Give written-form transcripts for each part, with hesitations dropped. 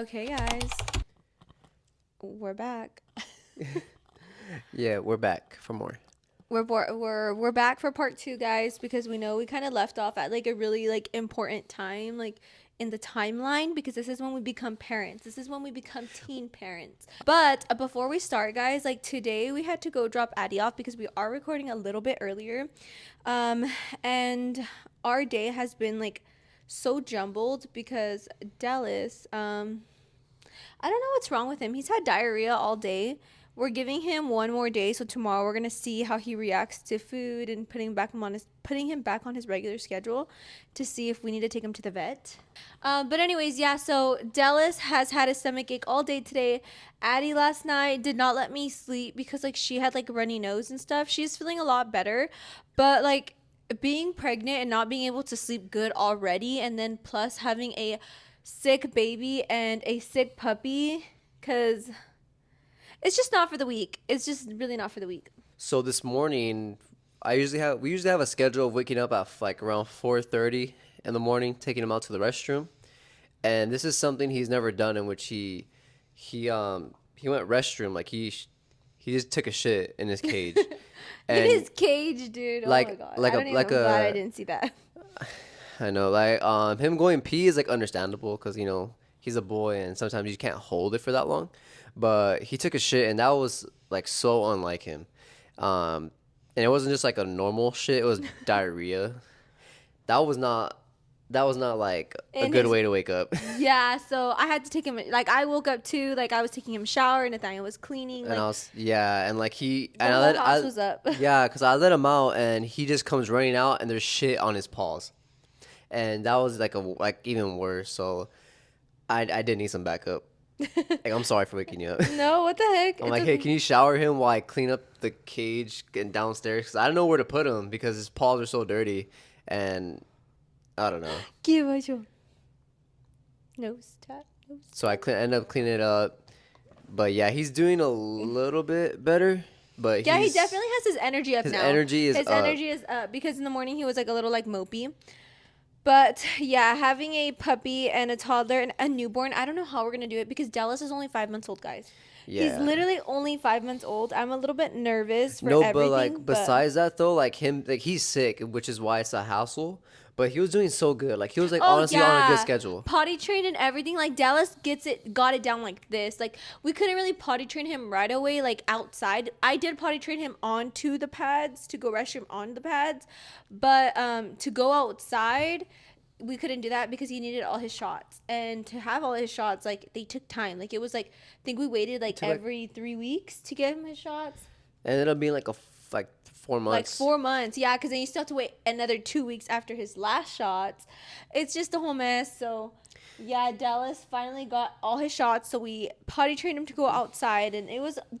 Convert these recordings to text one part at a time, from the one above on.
Okay, guys, we're back. Yeah, we're back for more. We're back for part two, guys, because we know we kind of left off at like a really like important time, like in the timeline, because this is when we become parents. This is when we become teen parents. But before we start, guys, like today we had to go drop Addie off because we are recording a little bit earlier, and our day has been like so jumbled because Dallas, I don't know what's wrong with him. He's had diarrhea all day. We're giving him one more day, so tomorrow we're gonna see how he reacts to food and putting him back on his regular schedule to see if we need to take him to the vet. But anyways, yeah. So Dallas has had a stomach ache all day today. Addie last night did not let me sleep because like she had like runny nose and stuff. She's feeling a lot better, but like being pregnant and not being able to sleep good already, and then plus having a sick baby and a sick puppy, because it's just not for the week. It's just really not for the week. So this morning, we usually have a schedule of waking up at like around 4:30 in the morning, taking him out to the restroom, and this is something he's never done, in which he went restroom like he just took a shit in his cage, In and his cage, dude. Oh my god. I don't even, I'm glad I didn't see that. I know, like him going pee is like understandable because he's a boy and sometimes you can't hold it for that long, but he took a shit and that was like so unlike him, and it wasn't just like a normal shit; it was diarrhea. That was not that was not like a In good his way to wake up. Yeah, so I had to take him. Like I woke up too. Like I was taking him shower, and Nathaniel was cleaning. And Like and like the whole house was up. yeah, because I let him out and he just comes running out and there's shit on his paws, and that was like even worse. So I did need some backup. Like, I'm sorry for waking you up. No, what the heck? I'm It's like, hey, okay. can you shower him while I clean up the cage and downstairs? Because I don't know where to put him because his paws are so dirty, and I don't know. Give us your nose tap. So end up cleaning it up. But yeah, he's doing a little bit better. But Yeah, he definitely has his energy up his now. energy is His up. energy is up because in the morning he was like a little like mopey. But yeah, having a puppy and a toddler and a newborn, I don't know how we're gonna do it because Dallas is only 5 months old, guys. He's Yeah. literally only 5 months old. I'm a little bit nervous for No, but everything. like besides that though, like he's sick, which is why it's a hassle. But he was doing so good. Like he was like Oh honestly on a good yeah, schedule. potty trained and everything. Like Dallas got it down like this. Like we couldn't really potty train him right away, like outside. I did potty train him onto the pads to go restroom on the pads, but to go outside, we couldn't do that because he needed all his shots. And to have all his shots, like they took time. Like it was like I think we waited like every 3 weeks to get him his shots. And it ended up being like 4 months. Like 4 months, yeah, because then you still have to wait another 2 weeks after his last shots. It's just a whole mess. So yeah, Dallas finally got all his shots, so we potty trained him to go outside, and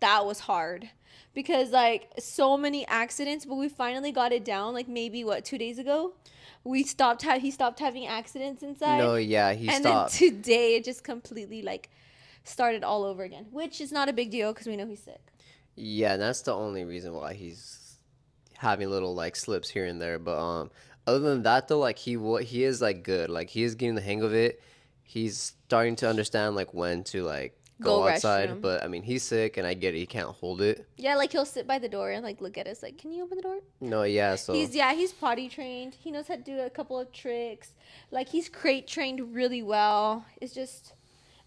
that was hard because like so many accidents, but we finally got it down. Like maybe 2 days ago, he stopped having accidents inside. No, yeah, he and stopped. then today it just completely like started all over again, which is not a big deal because we know he's sick. Yeah, and that's the only reason why he's having little like slips here and there. But other than that though, like he is like good. Like he is getting the hang of it. He's starting to understand like when to like Go go outside. restroom. But I mean, he's sick, and I get it. He can't hold it. Yeah, like he'll sit by the door and like look at us like, "Can you open the door?" No, yeah. So He's potty trained. He knows how to do a couple of tricks. Like he's crate trained really well. It's just,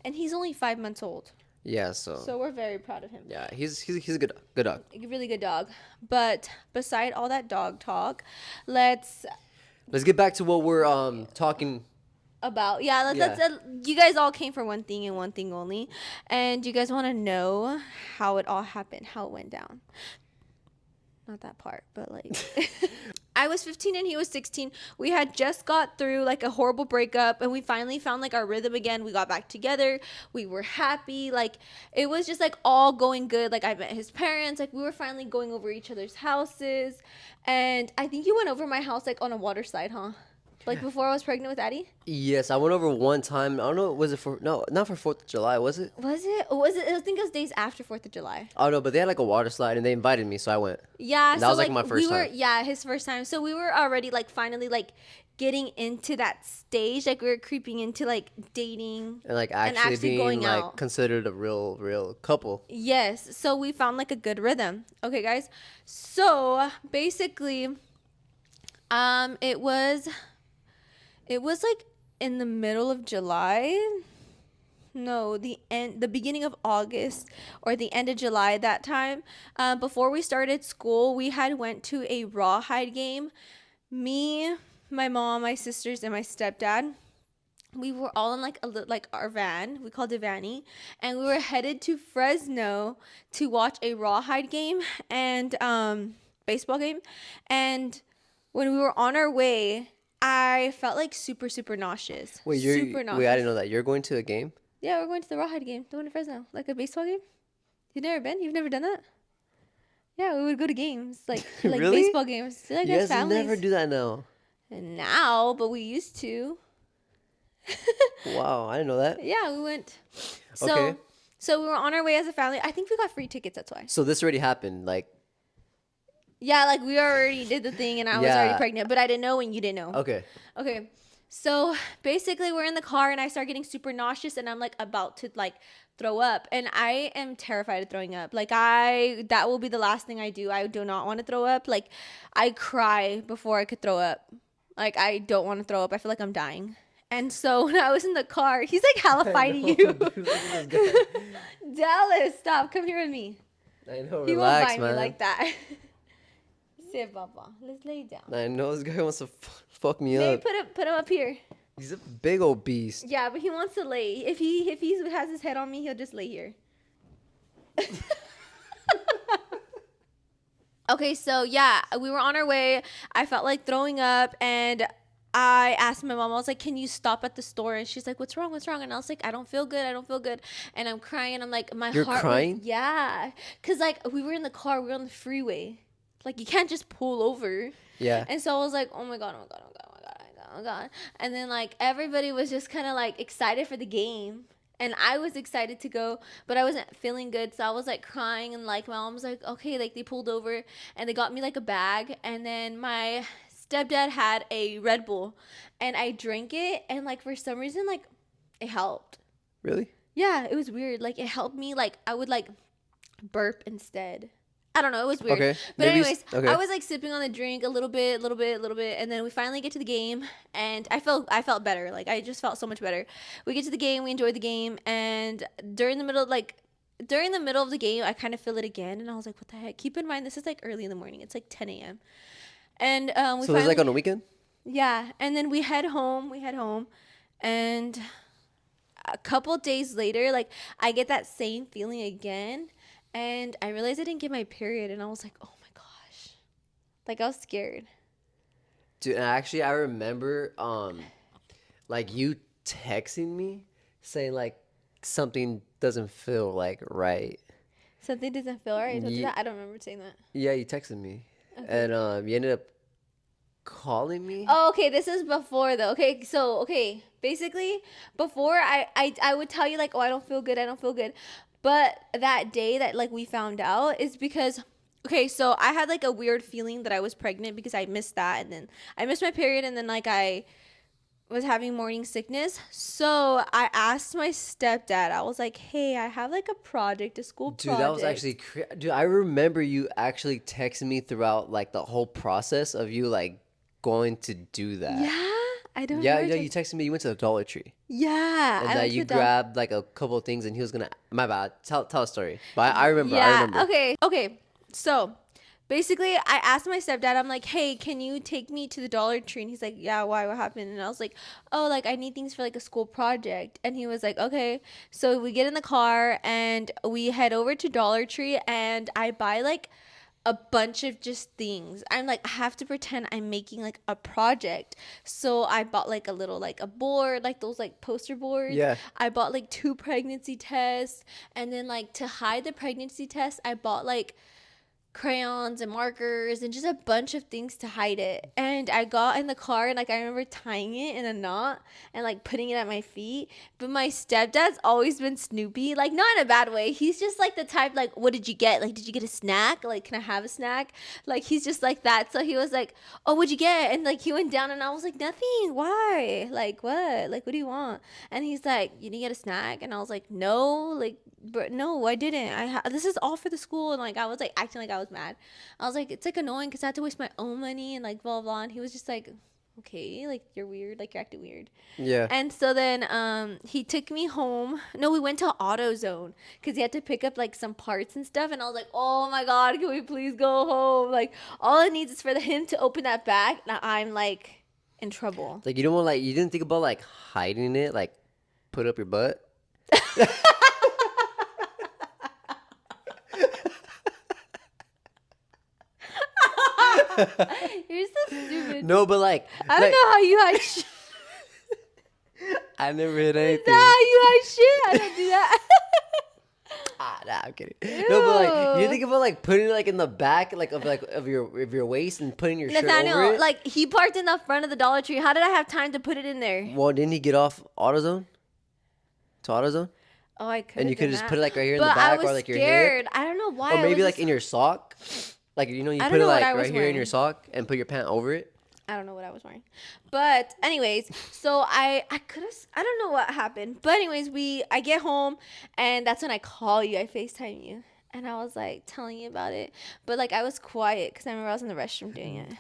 and he's only 5 months old. yeah. So So we're very proud of him. yeah, he's a good dog. A really good dog. But beside all that dog talk, let's Let's get back to what we're talking. let's you guys all came for one thing and one thing only, and you guys want to know how it all happened, how it went down. Not that part, but like I was 15 and he was 16. We had just got through like a horrible breakup and we finally found like our rhythm again. We got back together. We were happy. Like it was just like all going good. Like I met his parents. Like we were finally going over each other's houses. And I think you went over my house like on a water slide, huh? Like before I was pregnant with Addie? Yes, I went over one time. I don't know. Was it for no, not for 4th of July? Was it? Was it? Was it? I think it was days after 4th of July. Oh no, but they had like a water slide and they invited me, so I went. Yeah, And that was like my first time. Yeah, his first time. So we were already like finally like getting into that stage. Like we were creeping into like dating And like and actually actually being going like out. considered a real couple. Yes. So we found like a good rhythm. Okay, guys. So basically, it was like in the middle of July. No, the beginning of August or the end of July that time. Before we started school, we had went to a rawhide game. Me, my mom, my sisters, and my stepdad. We were all in like like our van. We called it Vanny, and we were headed to Fresno to watch a rawhide game and baseball game. And when we were on our way, I felt like super nauseous. Super Wait, I nauseous. didn't know that. You're going to a game? Yeah, we're going to the rawhide game, the one in Fresno, like a baseball game. You've never been? You've never done that? Yeah, we would go to games like Really? baseball games, like You as guys never families. do that now. And now, but we used to. Wow, I didn't know that. Yeah, we went. Okay. So we were on our way as a family. I think we got free tickets. That's why. So this already happened. Like, Yeah, like we already did the thing, and I was already yeah. pregnant, but I didn't know, and you didn't know. Okay. Okay. So basically, we're in the car, and I start getting super nauseous, and I'm like about to like throw up, and I am terrified of throwing up. Like that will be the last thing I do. I do not want to throw up. Like I cry before I could throw up. Like I don't want to throw up. I feel like I'm dying. And so when I was in the car, he's like hella fighting you. Dude, look at this guy. Dallas, stop. Come here with me. I know, He won't relax, bite man. me like that. Sit, Papa. Let's lay down. I know this guy wants to fuck me Maybe up. put him up here. He's a big old beast. Yeah, but he wants to lay. If he has his head on me, he'll just lay here. Okay, so yeah, we were on our way. I felt like throwing up, and I asked my mom, I was like, can you stop at the store? And she's like, what's wrong? What's wrong? And I was like, I don't feel good. I don't feel good. And I'm crying. I'm like, my You're heart. crying? Yeah. Because, like, we were in the car. We were on the freeway. Like, you can't just pull over. Yeah. And so I was like, oh my God, oh my God, oh my God, oh my God, oh my God, oh my God. And then, like, everybody was just kind of, like, excited for the game. And I was excited to go, but I wasn't feeling good. So I was, like, crying. And, like, my mom was like, okay. Like, they pulled over. And they got me, like, a bag. And then my stepdad had a Red Bull, and I drank it, and like for some reason, like it helped. Really? Yeah, it was weird. Like it helped me. Like I would like burp instead. I don't know. It was weird. Okay. But Maybe anyways, okay. I was like sipping on the drink a little bit, and then we finally get to the game, and I felt better. Like I just felt so much better. We get to the game, we enjoyed the game, and during the middle of the game, I kind of feel it again, and I was like, what the heck? Keep in mind, this is like early in the morning. It's like 10 a.m. And we So it was finally, like on a weekend? yeah, and then we head home, and a couple days later, like I get that same feeling again, and I realized I didn't get my period, and I was like, oh my gosh, like I was scared. Dude, and actually I remember like you texting me saying like something doesn't feel like right. Something doesn't feel right. Don't do Ye- that. I don't remember saying that. Yeah, you texted me. Okay. And you ended up calling me. Oh, okay. This is before though. Okay, so basically before I would tell you like, oh, I don't feel good, but that day that like we found out is because so I had like a weird feeling that I was pregnant because I missed that, and then I missed my period, and then like I was having morning sickness. So I asked my stepdad. I was like, hey, I have like a project, a school Dude, project. that was actually dude, I remember you actually texting me throughout like the whole process of you like going to do that. Yeah, I don't. Yeah, remember yeah, you texted me you went to the Dollar Tree. Yeah, And I that went you to the grabbed like a couple of things and he was gonna my bad. Tell a story. But I remember, Yeah. I remember. Okay. So basically, I asked my stepdad. I'm like, hey, can you take me to the Dollar Tree? And he's like, yeah. Why? What happened? And I was like, oh, like I need things for like a school project. And he was like, okay. So we get in the car and we head over to Dollar Tree, and I buy like a bunch of just things. I'm like, I have to pretend I'm making like a project. So I bought like a little like a board, like those like poster boards. Yeah. I bought like 2 pregnancy tests, and then like to hide the pregnancy test, I bought like crayons and markers and just a bunch of things to hide it. And I got in the car and like I remember tying it in a knot and like putting it at my feet. But my stepdad's always been Snoopy, like not in a bad way. He's just like the type like, what did you get? Like, did you get a snack? Like, can I have a snack? Like he's just like that. So he was like, oh, what'd you get? And like he went down and I was like, nothing. Why? Like what? Like what do you want? And he's like, you didn't get a snack? And I was like, no. Like, but no, I didn't. This is all for the school, and like I was like acting like I was mad. I was like, it's like annoying because I had to waste my own money and like blah blah. And he was just like, okay, like you're weird, like you're acting weird. Yeah. And so then he took me home. No, we went to AutoZone because he had to pick up like some parts and stuff. And I was like, oh my god, can we please go home? Like all it needs is for him to open that bag. Now I'm like in trouble. Like you don't want like you didn't think about like hiding it, like put up your butt. You're so stupid. No, but like I don't know how you hide shit. I never hit anything. Nah, you hide shit. I don't do that. Nah, I'm kidding. No, but like you Ew. think about like putting it like in the back like of your waist and putting your shirt over Nathaniel, it. like he parked in the front of the Dollar Tree. How did I have time to put it in there? Well, didn't he get off AutoZone? To AutoZone? Oh, I could. And you could just put it like right here in but the back I was or like your scared. hip. I don't know why. Or I maybe was like just- in your sock. Like you I put don't it know what like I was right here in wearing. your sock and put your pant over it. I don't know what I was wearing. But anyways, so I could have. I don't know what happened. But anyways, I get home and that's when I call you. I FaceTime you. And I was like telling you about it. But like I was quiet because I remember I was in the restroom doing it.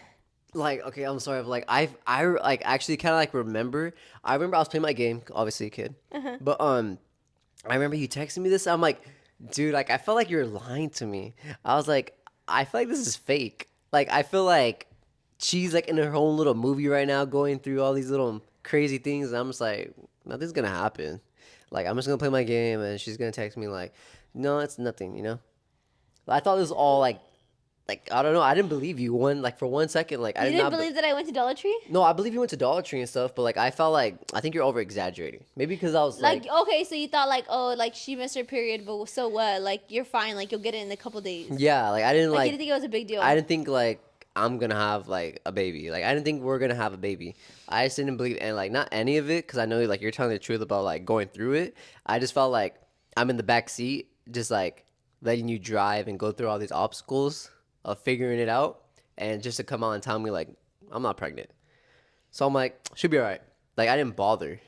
Like, okay, I'm sorry, but like I like actually kind of like remember. I remember I was playing my game, obviously a kid, but I remember you texting me this. I'm like, dude, like I felt like you were lying to me. I was like, I feel like this is fake. Like I feel like she's like in her own little movie right now, going through all these little crazy things. And I'm just like, nothing's gonna happen. Like I'm just gonna play my game, and she's gonna text me like, no, it's nothing. You know. I thought this was all like I don't know. I didn't believe you for 1 second. Like I You did didn't not. believe that I went to Dollar Tree? No, I believe you went to Dollar Tree and stuff, but like I felt like I think you're over exaggerating. Maybe because I was Like, okay, so you thought like, oh, like she missed her period, but so what? Like you're fine. Like you'll get it in a couple days. yeah, like I didn't Like, like you didn't think it was a big deal. I didn't think like I'm gonna have like a baby. Like I didn't think we're gonna have a baby. I just didn't believe and like not any of it because I know like you're telling the truth about like going through it. I just felt like I'm in the back seat, just like letting you drive and go through all these obstacles of figuring it out, and just to come out and tell me like I'm not pregnant. So I'm like, should be all right. Like I didn't bother.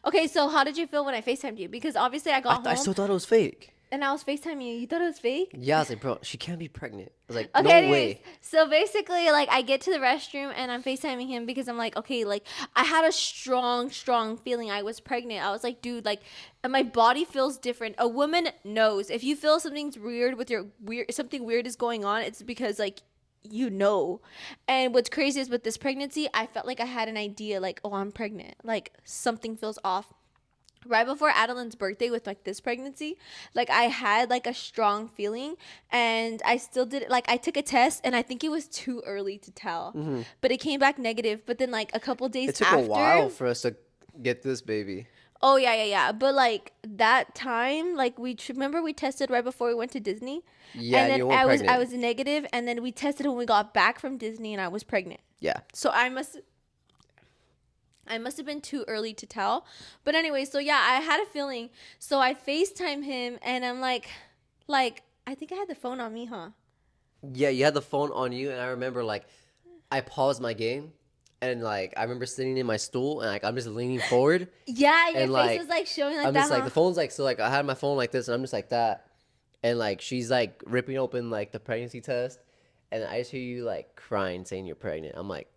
Okay, so how did you feel when I FaceTimed you? Because obviously I got I home still thought it was fake. and I was FaceTiming you. You thought it was fake? Yeah, I was like, bro, she can't be pregnant. I was like, Okay, no anyways, way. so basically, like, I get to the restroom and I'm FaceTiming him because I'm like, okay, like, I had a strong feeling I was pregnant. I was like, dude, like, and my body feels different. A woman knows if you feel something's weird with your something weird is going on, it's because, like, you know. And what's crazy is with this pregnancy, I felt like I had an idea, like, oh, I'm pregnant. Like, something feels off. Right before Adeline's birthday with like this pregnancy, like I had like a strong feeling and I still did it. Like I took a test and I think it was too early to tell, but it came back negative. But then like a couple days It took after, a while for us to get this baby. oh yeah. But like that time, like remember we tested right before we went to Disney, Yeah, and then you weren't I pregnant. was negative, and then we tested when we got back from Disney and I was pregnant. Yeah. So I must have been too early to tell. But anyway, so yeah, I had a feeling. So I FaceTime him and I'm like, I think I had the phone on me, huh? Yeah, you had the phone on you, and I remember like I paused my game, and like I remember sitting in my stool, and like I'm just leaning forward. Yeah, your And, face like, was like showing like I'm that, just like huh? the phone's like so like I had my phone like this, and I'm just like that, and like she's like ripping open like the pregnancy test, and I just hear you like crying, saying you're pregnant. I'm like,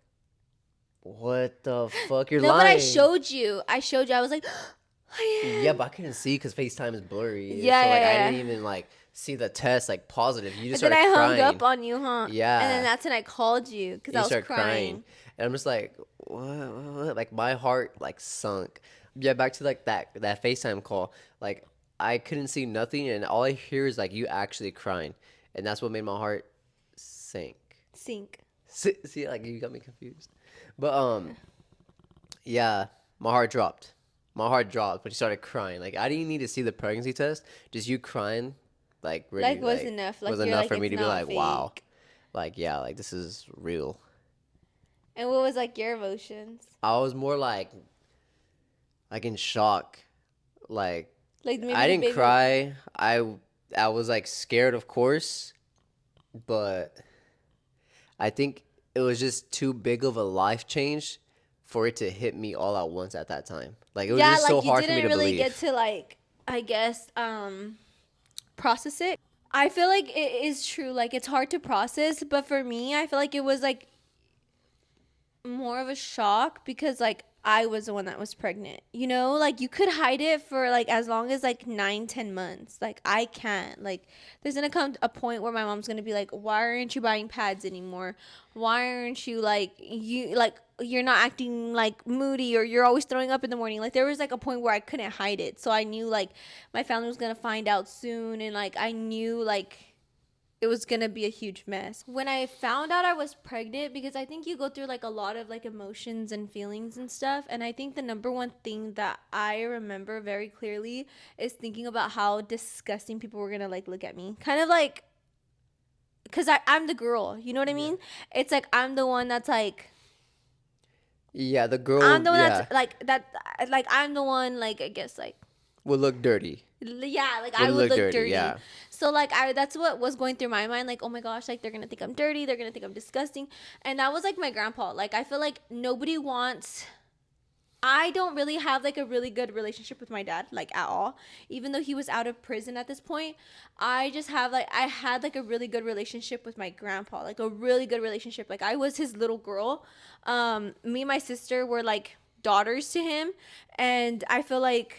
what the fuck? You're No, lying. but I showed you. I was like, I am. Yeah, but I couldn't see because FaceTime is blurry. Yeah, so like yeah, I yeah. didn't even like see the test like positive. You just And then I started hung crying. up on you, huh? Yeah. And then that's when I called you because I You was start crying. and I'm just like, what? Like my heart like sunk. Yeah, back to like that FaceTime call. Like I couldn't see nothing, and all I hear is like you actually crying, and that's what made my heart sink. Sink. See, like you got me confused, but yeah, my heart dropped. My heart dropped when you started crying. Like I didn't need to see the pregnancy test, just you crying like Like really was like enough. was Like you're enough like for me it's to be not like, wow, fake. like yeah, like this is real. And what was like your emotions? I was more like in shock. Like Like I maybe the didn't baby. cry. I was like scared, of course, but I think it was just too big of a life change for it to hit me all at once at that time. Like it was Yeah, just so like you hard for me didn't to really get believe. to like I guess process it. I feel like it is true. Like it's hard to process, but for me, I feel like it was like more of a shock because like I was the one that was pregnant. You know, like you could hide it for like as long as like 9, 10 months. Like I can't. Like there's gonna come a point where my mom's gonna be like, "Why aren't you buying pads anymore? Why aren't you like you're not acting like moody or you're always throwing up in the morning?" Like there was like a point where I couldn't hide it. So I knew like my family was gonna find out soon, and like I knew like it was gonna be a huge mess. When I found out I was pregnant, because I think you go through like a lot of like emotions and feelings and stuff, and I think the number one thing that I remember very clearly is thinking about how disgusting people were gonna like look at me. Kind of like, because I'm the girl, you know what I Yeah. mean? It's like I'm the one that's like, Yeah, the I'm girl, the one that's yeah, like, like I'm the one, like, I guess, like, would look dirty. yeah, like Would I would look look dirty, dirty. yeah. So like that's what was going through my mind, like, oh my gosh, like they're gonna think I'm dirty, they're gonna think I'm disgusting. And that was like my grandpa. Like I feel like nobody wants, I don't really have like a really good relationship with my dad, like at all. Even though he was out of prison at this point, I just have like, I had like a really good relationship with my grandpa, like a really good relationship. Like I was his little girl. Me and my sister were like daughters to him, and I feel like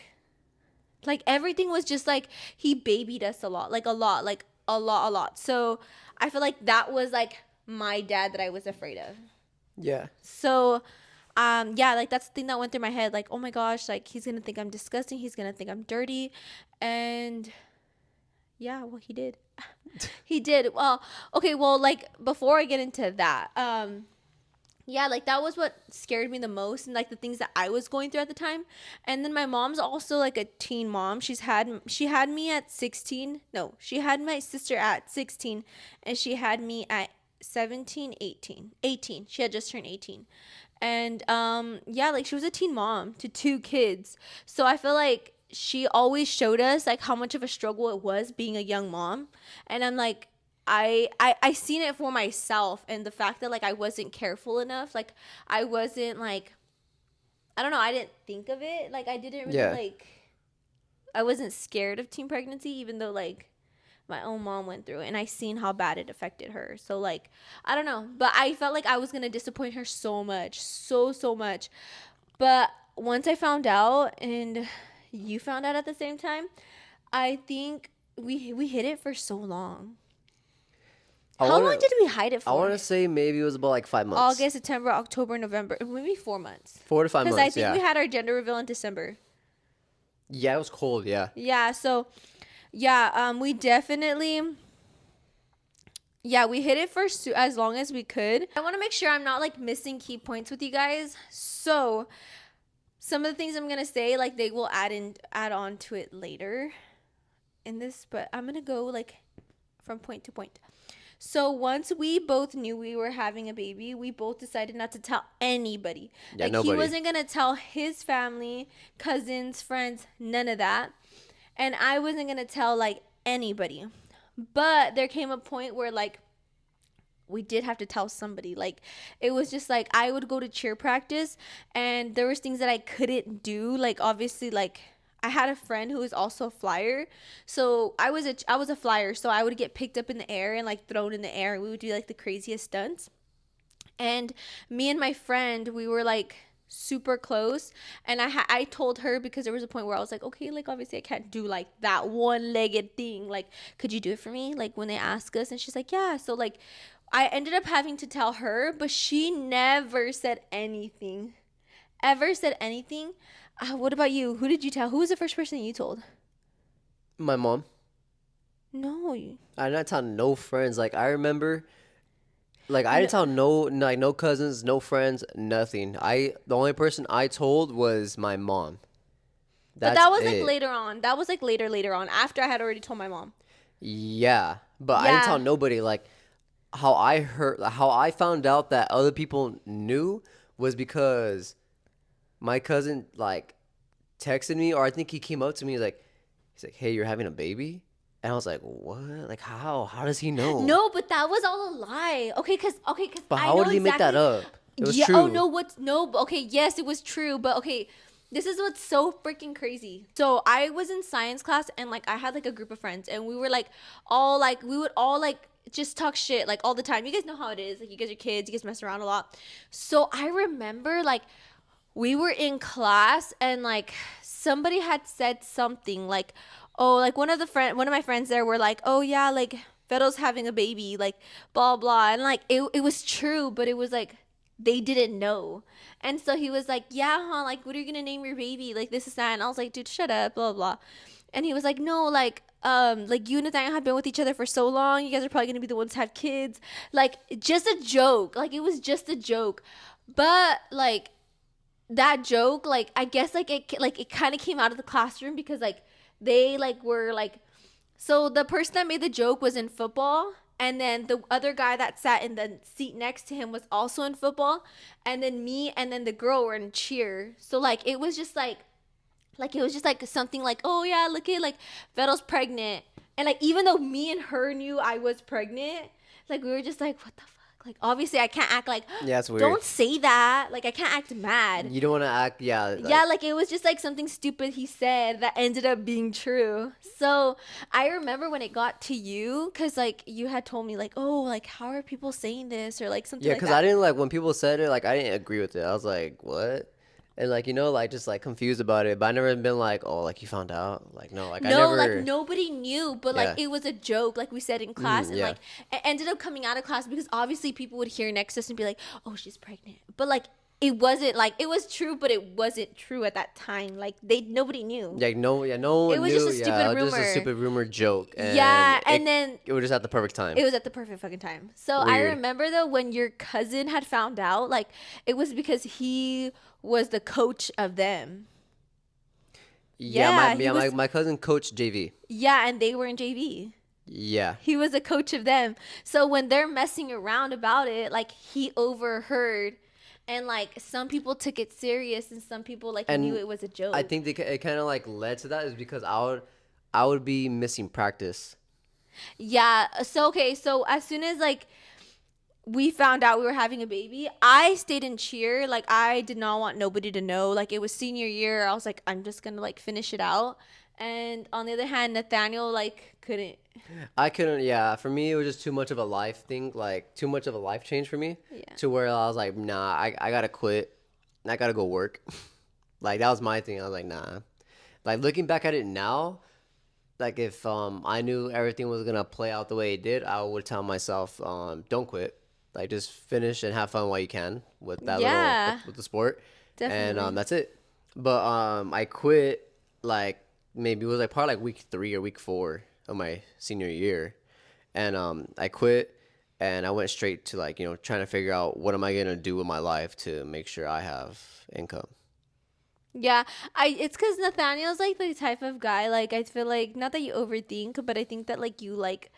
everything was just like he babied us a lot, like a lot, like a lot. So I feel like that was like my dad that I was afraid of. Yeah. So yeah, like that's the thing that went through my head, like, oh my gosh, like he's gonna think I'm disgusting, he's gonna think I'm dirty. And yeah, well, he did. He did. Well, okay, well, like before I get into that, yeah, like that was what scared me the most, and like the things that I was going through at the time. And then my mom's also like a teen mom. She had me at 16. No, she had my sister at 16, and she had me at 17, 18. 18. She had just turned 18. And yeah, like she was a teen mom to two kids. So I feel like she always showed us like how much of a struggle it was being a young mom. And I'm like, I seen it for myself, and the fact that like I wasn't careful enough, like I wasn't like, I don't know, I didn't think of it, like I didn't really Yeah. like, I wasn't scared of teen pregnancy, even though like my own mom went through it and I seen how bad it affected her. So like I don't know, but I felt like I was gonna disappoint her so much, so much. But once I found out, and you found out at the same time, I think we hid it for so long. I How long wanna did we hide it I for? wanna say maybe it was about like 5 months. August, September, October, November, maybe 4 months. 4 to 5 Because I months, think we yeah. had our gender reveal in December. Yeah, it was cold, yeah. Yeah, so yeah, we definitely, yeah, we hid it for as long as we could. I want to make sure I'm not like missing key points with you guys. So some of the things I'm gonna say, like they will add on to it later in this, but I'm gonna go like from point to point. So once we both knew we were having a baby, we both decided not to tell anybody. Yeah, Like he nobody. wasn't gonna tell his family, cousins, friends, none of that. And I wasn't gonna tell like anybody. But there came a point where like we did have to tell somebody. Like it was just like I would go to cheer practice, and there was things that I couldn't do, like obviously, like I had a friend who was also a flyer. So I was a flyer, so I would get picked up in the air and like thrown in the air, and we would do like the craziest stunts. And me and my friend, we were like super close, and I told her, because there was a point where I was like, okay, like obviously I can't do like that one-legged thing, like could you do it for me, like when they ask us? And she's like, yeah. So like I ended up having to tell her, but she never said anything, ever said anything. What about you? Who did you tell? Who was the first person you told? My mom. No, I did not tell no friends. Like I remember, like I no, didn't tell no cousins, no friends, nothing. The only person I told was my mom. but That's that was like it. later on. That was like later on after I had already told my mom. Yeah, but I didn't tell Yeah. nobody. Like how I found out that other people knew was because my cousin like texted me, or I think he came up to me like he's like, "Hey, you're having a baby," and I was like, "What? Like how? How does he know?" No, but that was all a lie. Okay, cuz But I how know did he make that exactly. up? It was Yeah, oh true. no, what's no, okay, yes, it was true, but okay. This is what's so freaking crazy. So I was in science class and like I had like a group of friends and we were like all like we would all like just talk shit like all the time. You guys know how it is. Like you guys are kids, you guys mess around a lot. So I remember like we were in class and like somebody had said something like, oh, like one of my friends there were like, oh yeah, like Vero's having a baby, like blah blah, and like it was true, but it was like they didn't know. And so he was like, yeah, huh, like what are you gonna name your baby, like this is that. And I was like, dude, shut up, blah blah. And he was like, no, like you and Nathaniel have been with each other for so long, you guys are probably gonna be the ones to have kids, like just a joke, like it was just a joke. But like that joke, like I guess like it kind of came out of the classroom because like they like were like, so the person that made the joke was in football, and then the other guy that sat in the seat next to him was also in football, and then me and then the girl were in cheer. So like it was just like it was just like something like, oh yeah, look at like Vettel's pregnant, and like even though me and her knew I was pregnant, like we were just like, what the fuck, like obviously I can't act like, Yeah, it's weird. don't say that, like I can't act mad. You don't want to act, yeah, Yeah, like like it was just like something stupid he said that ended up being true. So I remember when it got to you, because like you had told me like, oh, like how are people saying this or like something yeah, like because I that. didn't like when people said it, like I didn't agree with it. I was like, what? And like like just like confused about it. But I never been like, oh, like you found out. Like no, like I No, like never. nobody knew, but like Yeah. it was a joke, like we said in class, and Yeah. like it ended up coming out of class because obviously people would hear next to us and be like, "Oh, she's pregnant," but like it wasn't, like it was true, but it wasn't true at that time. Like they nobody knew. Yeah, no, yeah, no It one was just knew. a stupid Yeah, just a rumor. stupid rumor joke, and Yeah, and then it was just at the perfect time. it was at the perfect fucking time. So I Weird. remember though when your cousin had found out, like it was because he was the coach of them. Yeah, he was. My cousin coached JV. Yeah, and they were in JV. Yeah, He was a coach of them. So when they're messing around about it, like he overheard, and like some people took it serious and some people like knew and it was a I joke. think it kind of like led to that is because I would be missing practice. Yeah. So okay. So as soon as like we found out we were having a baby, I stayed in cheer. Like I did not want nobody to know. Like it was senior year. I was like, I'm just gonna like finish it out. And on the other hand, Nathaniel like couldn't. I couldn't. Yeah, for me, it was just too much of a life thing, like too much of a life change for me, Yeah. to where I was like, nah, I gotta quit. I gotta go work. Like that was my thing. I was like, nah. Like looking back at it now, like if I knew everything was gonna play out the way it did, I would tell myself, don't quit. Like just finish and have fun while you can with that little Yeah, with the sport, and definitely. that's it. But I quit like maybe it was like probably like week 3 or week 4 of my senior year, and I quit and I went straight to like trying to figure out what am I gonna do with my life to make sure I have income. Yeah, I it's because Nathaniel's like the type of guy, like I feel like not that you overthink, but I think that like you like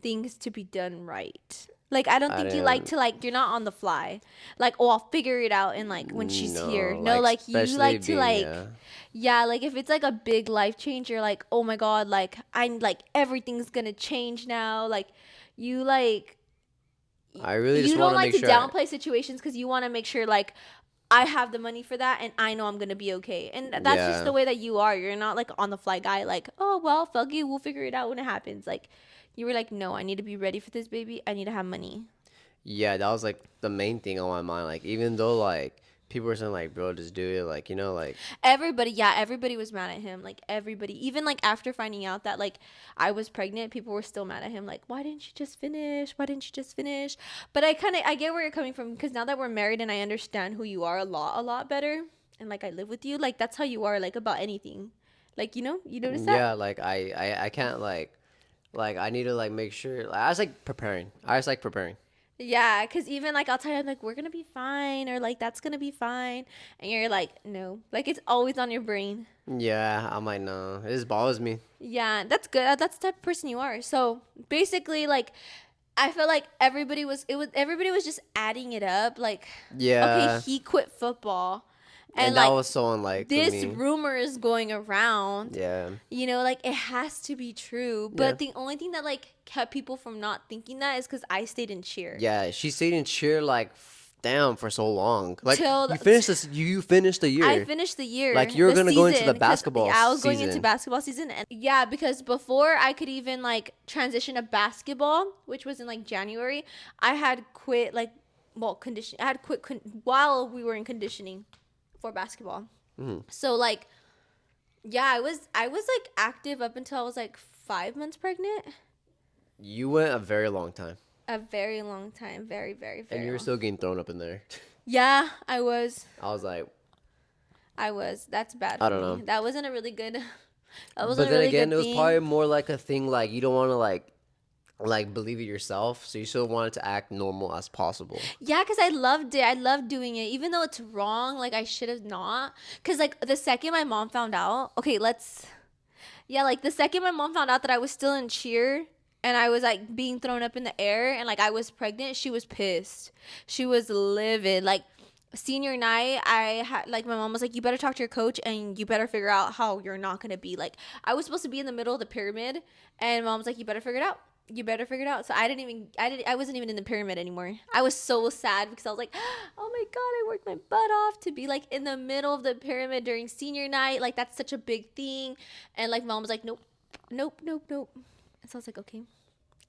things to be done right. Like I don't I think you like didn't to like you're not on the fly. Like, oh, I'll figure it out and like when she's here. no No, like like you especially like to being like, yeah, like if it's like a big life change, you're like, "Oh my God, like I'm like everything's going to change now." Like you like I really just you want don't to like make to sure I, downplay situations cuz you want to make sure like I have the money for that and I know I'm going to be okay. And that's just yeah. the way that you are. You're not like on the fly guy like, "Oh, well, fuck it, we'll figure it out when it happens." Like you were like, "No, I need to be ready for this baby. I need to have money." Yeah, that was like the main thing on my mind. Like even though like people were saying like, bro, just do it. Like like Everybody, yeah, everybody was mad at him. Like everybody, even like after finding out that like I was pregnant, people were still mad at him. Like, why didn't you just finish? Why didn't you just finish? But I get where you're coming from because now that we're married and I understand who you are a lot better, and like I live with you, like that's how you are, like about anything. Like you notice that? yeah, like I can't like I need to like make sure. Like, I just like preparing. I just like preparing. Yeah, because even like I'll tell you, I'm like, we're gonna be fine, or like that's gonna be fine, and you're like, no, like it's always on your brain. Yeah, I'm like, no, it just bothers me. Yeah, that's good. That's the type of person you are. So basically, like, I feel like everybody was just adding it up. Like, okay, Yeah, he quit football, and and that like was so unlike of this me. rumor is going around. Yeah, You know, like it has to be true. yeah, But the only thing that like kept people from not thinking that is because I stayed in cheer yeah. She stayed in cheer like, damn, for so long. Like till you finished this, you finished the I year. finished the Like year, you were the gonna go into the season, because basketball I was going into season. basketball season, and yeah, because before I could even like transition to basketball, which was in like January, I had quit like well condition. I had quit while we were in conditioning for basketball. Hmm. So like yeah, I was like active up until I was like 5 months pregnant. You went a very long time, A very long time, very very and very you were long. still getting thrown up in there. Yeah, I was. I was like, I was. That's bad I for don't me. know. That wasn't a really good. That But wasn't a then really again, good it was probably thing. more like a thing like you don't want to like believe it yourself, so you still wanted to act normal as possible. Yeah, because I loved it. I loved doing it, even though it's wrong. Like I should have not. Because like the second my mom found out, okay, let's. Yeah, like the second my mom found out that I was still in cheer and I was like being thrown up in the air and like I was pregnant, she was pissed. She was livid. Like senior night, I had like my mom was like, "You better talk to your coach and you better figure out how you're not gonna be like." I was supposed to be in the middle of the pyramid, and mom was like, "You better figure it out." You better figure it out. So I wasn't even in the pyramid anymore. I was so sad because I was like, oh my god, I worked my butt off to be like in the middle of the pyramid during senior night. Like that's such a big thing. And like mom was like, nope, nope, nope, nope. And so I was like, okay.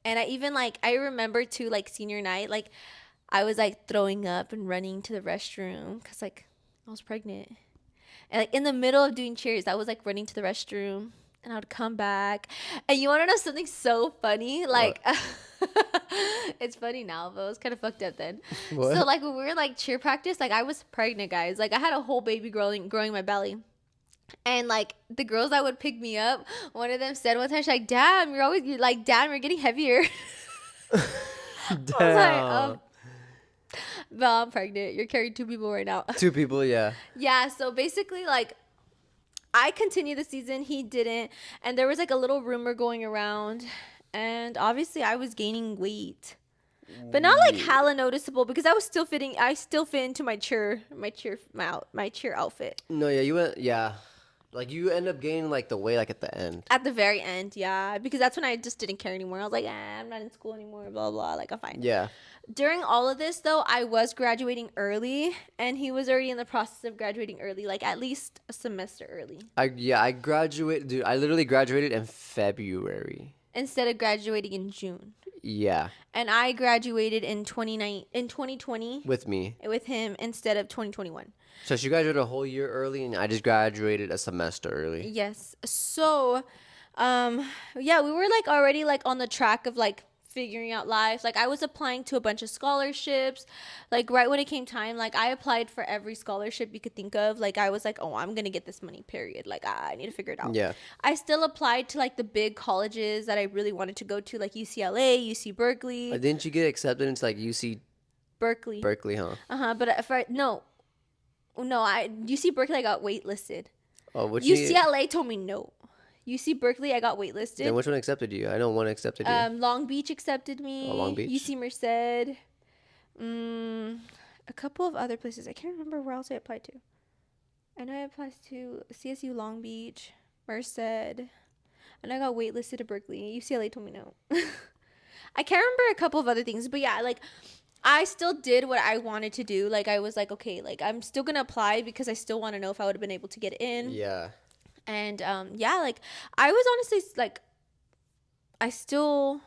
And I even like I remember too like senior night, like I was like throwing up and running to the restroom because like I was pregnant. And like in the middle of doing cheers, I was like running to the restroom and I would come back. And you want to know something so funny? What? Like, it's funny now, but it was kind of fucked up then. So What? like when we were like cheer practice, like I was pregnant, guys. Like I had a whole baby growing my belly. And like the girls that would pick me up, one of them said one time, she's like, "Damn, you're like, damn, you're getting heavier." I was like, Damn. well, I'm pregnant. You're carrying two people right now. Two people, yeah. Yeah, so basically, like, I continued the season, he didn't, and there was like a little rumor going around, and obviously I was gaining weight, but not like Yeah. hella noticeable because I was still fitting. I still fit into my cheer outfit No, yeah, you went, yeah. Like you end up gaining like the weight like at the end. at the very end. Yeah, because that's when I just didn't care anymore. I was like, I'm not in school anymore. Blah blah. Like I'm fine. Yeah. During all of this though, I was graduating early, and he was already in the process of graduating early, like at least a semester early, I graduated, dude. I literally graduated in February. instead of graduating in June. Yeah, And I graduated in 2020 with me. with him instead of 2021. So she graduated a whole year early, and I just graduated a semester early. Yes. So, yeah, we were like already like on the track of like figuring out life. Like I was applying to a bunch of scholarships. Like right when it came time, like I applied for every scholarship you could think of. Like I was like, "Oh, I'm going to get this money, period. Like I need to figure it out." Yeah. I still applied to like the big colleges that I really wanted to go to, like UCLA, UC Berkeley, Didn't you get accepted into like UC Berkeley. Berkeley, huh? Uh-huh, but if I no, no, I UC Berkeley I got waitlisted. Oh, which you? UCLA told me no. UC Berkeley I got Then waitlisted. which one accepted you? I know one accepted you. Long Beach accepted Oh, Long me. Beach. UC Merced. Mm, a couple of other places. I can't remember where else I applied to. I know I applied to CSU Long Beach, Merced, and I got waitlisted to Berkeley. UCLA told me no. I can't remember a couple of other things, but yeah, like I still did what I wanted to do. Like I was like, okay, like I'm still gonna apply because I still want to know if I would have been able to get in. Yeah. And yeah, like I was honestly like I still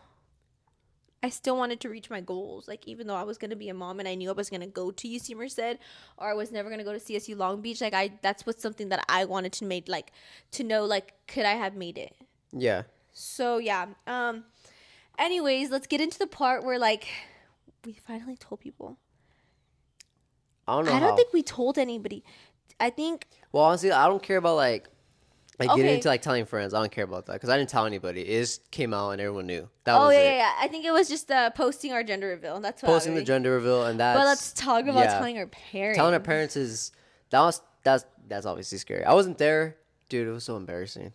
wanted to reach my goals. Like even though I was gonna be a mom and I knew I was gonna go to UC Merced or I was never gonna go to CSU Long Beach, like that's what's something that I wanted to make, like to know, like could I have made it. Yeah. So yeah. Anyways, let's get into the part where like we finally told people. I don't know I don't how. think we told anybody. I think Well, honestly, I don't care about like Like getting Okay. into like telling friends, I don't care about that because I didn't tell anybody. It just came out and everyone knew. That Oh was yeah, yeah, it. yeah. I think it was just posting our gender reveal. That's what Posting the I. gender reveal, and But let's that's talk about yeah. telling our Telling our parents. parents is that's obviously scary. I wasn't there, dude. It was so embarrassing.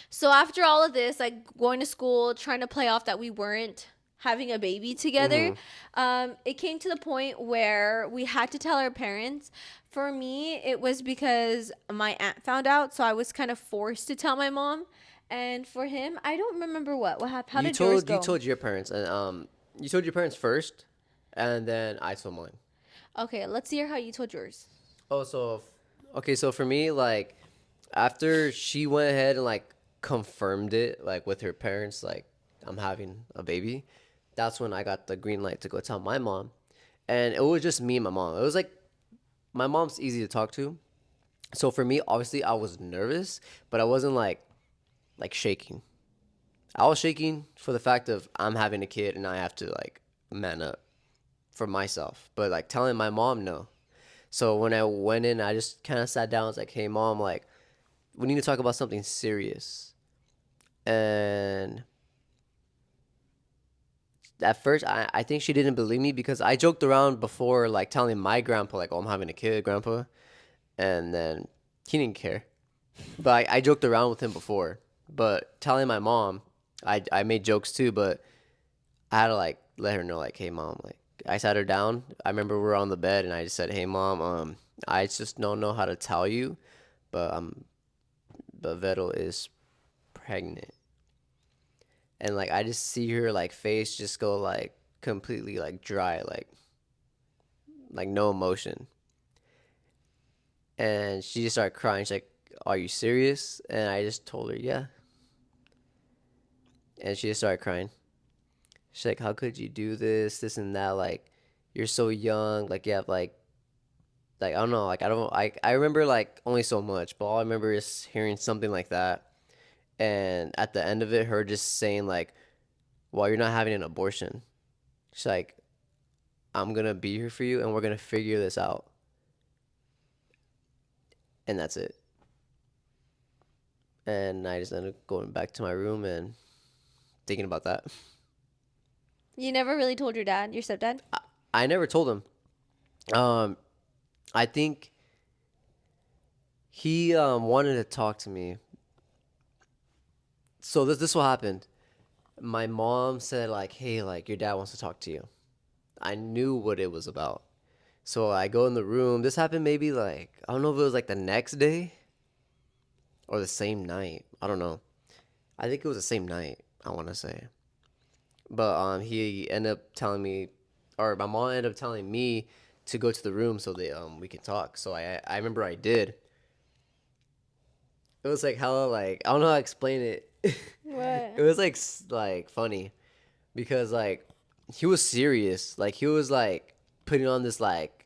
So after all of this, like going to school, trying to play off that we weren't having a baby together, Hmm. it came to the point where we had to tell our parents. For me, it was because my aunt found out, so I was kind of forced to tell my mom. And for him, I don't remember what happened. How You did yours told you go? told your parents, and you told your parents first, and then I told mine. Okay, let's hear how you told yours. Oh, okay, so for me, like after she went ahead and like confirmed it, like with her parents, like I'm having a baby, that's when I got the green light to go tell my mom, and it was just me and my mom. It was like my mom's easy to talk to, so for me, obviously, I was nervous, but I wasn't like shaking. I was shaking for the fact of I'm having a kid and I have to like man up for myself. But like telling my mom no. So when I went in, I just kind of sat down. I was like, "Hey, mom, like we need to talk about something serious." And at first, I think she didn't believe me because I joked around before, like telling my grandpa, like, "Oh, I'm having a kid, grandpa," and then he didn't care. But I joked around with him before. But telling my mom, I made jokes too, but I had to like let her know, like, hey mom, like I sat her down. I remember we were on the bed and I just said, hey mom, I just don't know how to tell you, but but Vettel is pregnant. And like I just see her like face just go like completely like dry, like no emotion. And she just started crying. She's like, are you serious? And I just told her, yeah. And she just started crying. She's like, how could you do this and that? Like, you're so young. Like, you have like I don't know, like I remember like only so much, but all I remember is hearing something like that, and at the end of it, her just saying like, "Well, you're not having an abortion." She's like, "I'm gonna be here for you, and we're gonna figure this out," and that's it. And I just ended up going back to my room and thinking about that. You never really told your dad, your stepdad? I never told him. Um, I think he wanted to talk to me. So this what happened. My mom said like, "Hey, like your dad wants to talk to you." I knew what it was about. So I go in the room. This happened maybe like I don't know if it was like the next day or the same night. I don't know. I think it was the same night, I want to say. But he ended up telling me, or my mom ended up telling me to go to the room so that we could talk. So I remember I did. It was like hella like I don't know how to explain it. It What? was like funny because like he was serious. Like he was like putting on this like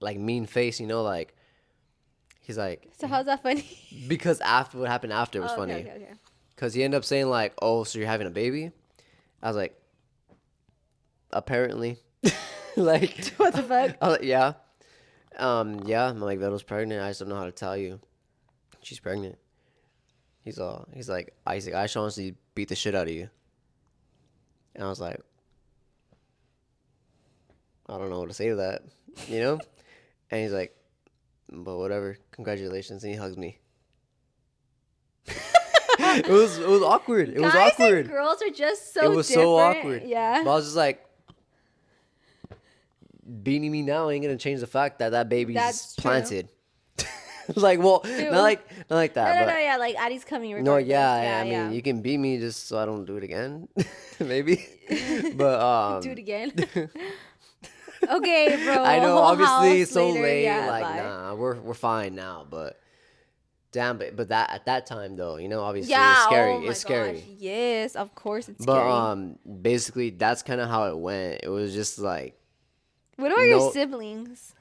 mean face, like he's like So how's that funny? because after what happened after was Oh, okay, funny okay, okay. because he ended up saying like, "Oh, so you're having a baby?" I was like, "Apparently," like, What the fuck? I was like, "Yeah, yeah." I'm like, "Vettel's pregnant. I just don't know how to tell you. She's pregnant." He's like, Isaac, I just honestly beat the shit out of you, and I was like, I don't know what to say to that, you know? And he's like, but whatever, congratulations, and he hugs me. It was awkward. It was Guys and awkward. girls are just It so was so different. awkward. Yeah. But I was just like, beating me now ain't gonna change the fact that that baby's That's true. planted. Like, well, True. not like No, that, no, no. but Yeah, like Addie's coming no, regardless. yeah. Yeah, I mean, yeah. you can beat me just so I don't do it again, maybe. But Do it again. I Okay, bro. A know, whole obviously, it's house so later. late. Yeah, Like, bye. nah, we're fine now. But damn, but that at that time though, obviously it's Yeah. Oh scary. my It's gosh. scary. Yes, of course it's But scary. basically that's kind of how it went. It was just like What about your no, siblings?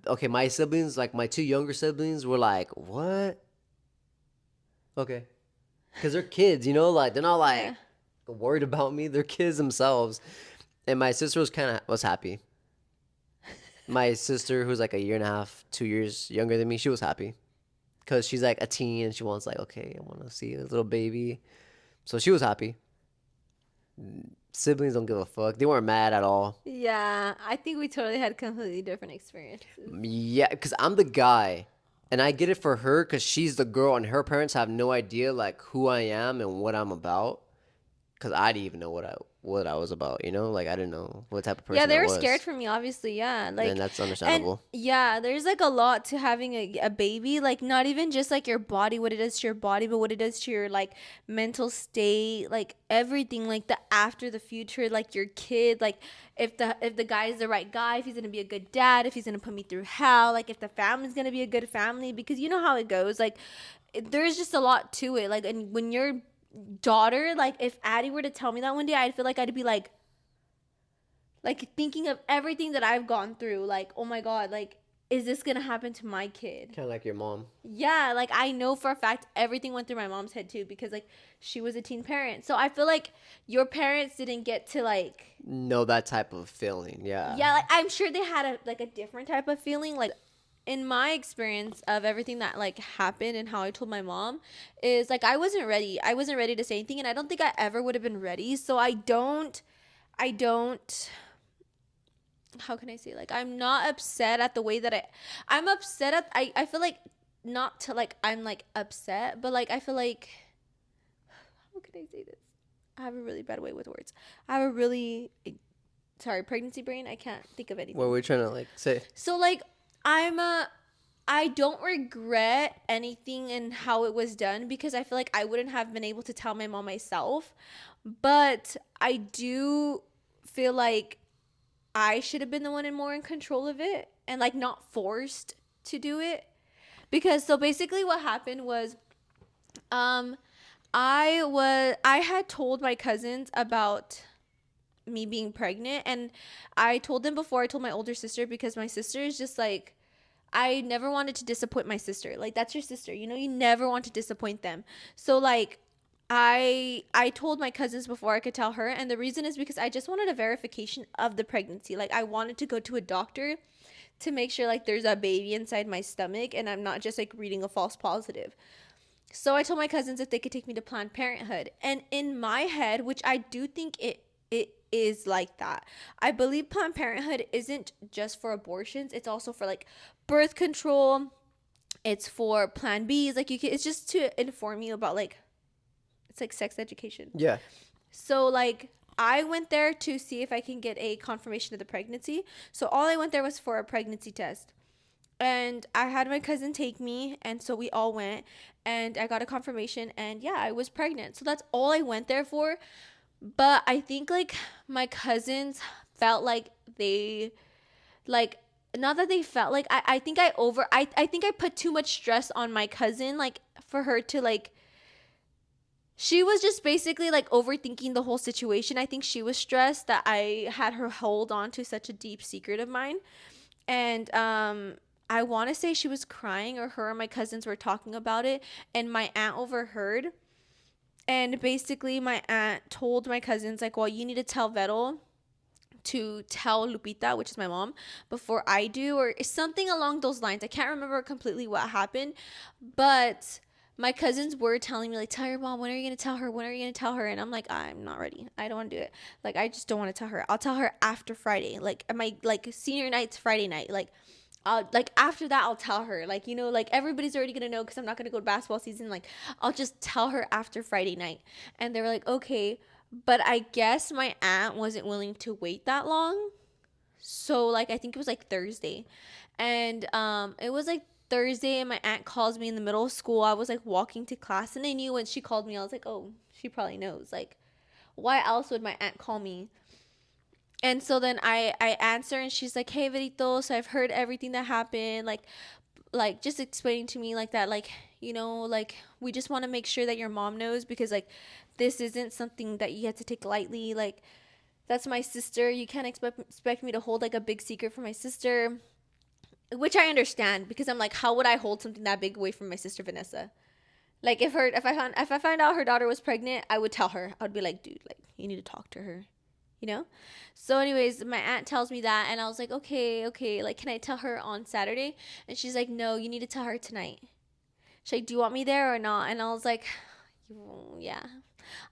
okay, my siblings, like my two younger siblings, were like, what? Okay, because they're kids, like they're not Yeah. like worried about me. They're kids themselves, and my sister was happy. My sister, who's like a year and a half, 2 years younger than me, she was happy. because she's like a teen and she wants like, okay, I want to see a little baby. So she was happy. Siblings don't give a fuck. They weren't mad at all. Yeah, I think we totally had completely different experiences. Yeah, because I'm the guy, and I get it for her because she's the girl, and her parents have no idea like who I am and what I'm about. Because I didn't even know what I was about. You know, like I didn't know what type of Yeah, person they I were scared was, for me, obviously. Yeah, and like, that's and understandable. yeah, there's like a lot to having a baby. Like, not even just like your body, what it does to your body, but what it does to your like mental state, like everything, like the after the future, like your kid, like if the guy is the right guy, if he's gonna be a good dad, if he's gonna put me through hell, like if the family's gonna be a good family, because you know how it goes. Like, there's just a lot to it. Like, and when your daughter, like if Addie were to tell me that one day, I'd feel like I'd be like thinking of everything that I've gone through, like, oh my god, like, is this gonna happen to my kid? Kind of like your mom. Yeah, like I know for a fact everything went through my mom's head too, because like she was a teen parent. So I feel like your parents didn't get to like, Know that type of feeling. Yeah. yeah, like I'm sure they had a different type of feeling. Like in my experience of everything that like happened and how I told my mom is like I wasn't ready to say anything, and I don't think I ever would have been ready. So I don't how can I say, like, I'm not upset at the way that I'm upset at, I feel like, not to like I'm like upset, but like I feel like, how can I say this? I have a really bad way with words. I have a really, sorry, pregnancy brain. I can't think of What anything. were we trying to like say? So like I don't regret anything in how it was done, because I feel like I wouldn't have been able to tell my mom myself, but I do feel like I should have been the one in more in control of it and like not forced to do it. Because so basically what happened was, um I had told my cousins about me being pregnant, and I told them before I told my older sister, because my sister is just like, I never wanted to disappoint my sister. Like, that's your sister, you know, you never want to disappoint them. So like I told my cousins before I could tell her, and the reason is because I just wanted a verification of the pregnancy. Like, I wanted to go to a doctor to make sure like there's a baby inside my stomach and I'm not just like reading a false positive. So I told my cousins if they could take me to Planned Parenthood. And in my head, which I do think it is like that. I believe Planned Parenthood isn't just for abortions, it's also for like birth control. It's for Plan Bs. Like, you can, it's just to inform you about like, it's like sex education. Yeah. So like I went there to see if I can get a confirmation of the pregnancy. So all I went there was for a pregnancy test. And I had my cousin take me, and so we all went, and I got a confirmation, and yeah, I was pregnant. So that's all I went there for. But I think like my cousins felt like they, like, not that they felt like, I think I think I put too much stress on my cousin, like for her to like, she was just basically like overthinking the whole situation. I think she was stressed that I had her hold on to such a deep secret of mine. And I want to say she was crying, or her and my cousins were talking about it, and my aunt overheard. And basically my aunt told my cousins like, well, you need to tell Vettel to tell Lupita, which is my mom, before I do, or something along those lines. I can't remember completely what happened, but my cousins were telling me like, tell your mom, when are you going to tell her, when are you going to tell her? And I'm like, I'm not ready, I don't want to do it. Like, I just don't want to tell her. I'll tell her after Friday, like my like senior night's Friday night, like after that I'll tell her, like, you know, like everybody's already gonna know because I'm not gonna go to basketball season. Like, I'll just tell her after Friday night. And they were like, okay. But I guess my aunt wasn't willing to wait that long. So like I think it was like Thursday. And it was like Thursday, and my aunt calls me in the middle of school. I was like walking to class, and I knew when she called me, I was like, oh, she probably knows. Like, why else would my aunt call me? And so then I answer, and she's like, hey Verito, so I've heard everything that happened, like just explaining to me like that, like, you know, like, we just want to make sure that your mom knows, because like this isn't something that you have to take lightly. Like, that's my sister, you can't expect me to hold like a big secret from my sister, which I understand, because I'm like, how would I hold something that big away from my sister Vanessa? Like, if I found out her daughter was pregnant, I would tell her. I would be like, dude, like, you need to talk to her, you know? So anyways, my aunt tells me that, and I was like, okay, like, can I tell her on Saturday? And she's like, no, you need to tell her tonight. She's like, do you want me there or not? And I was like, yeah.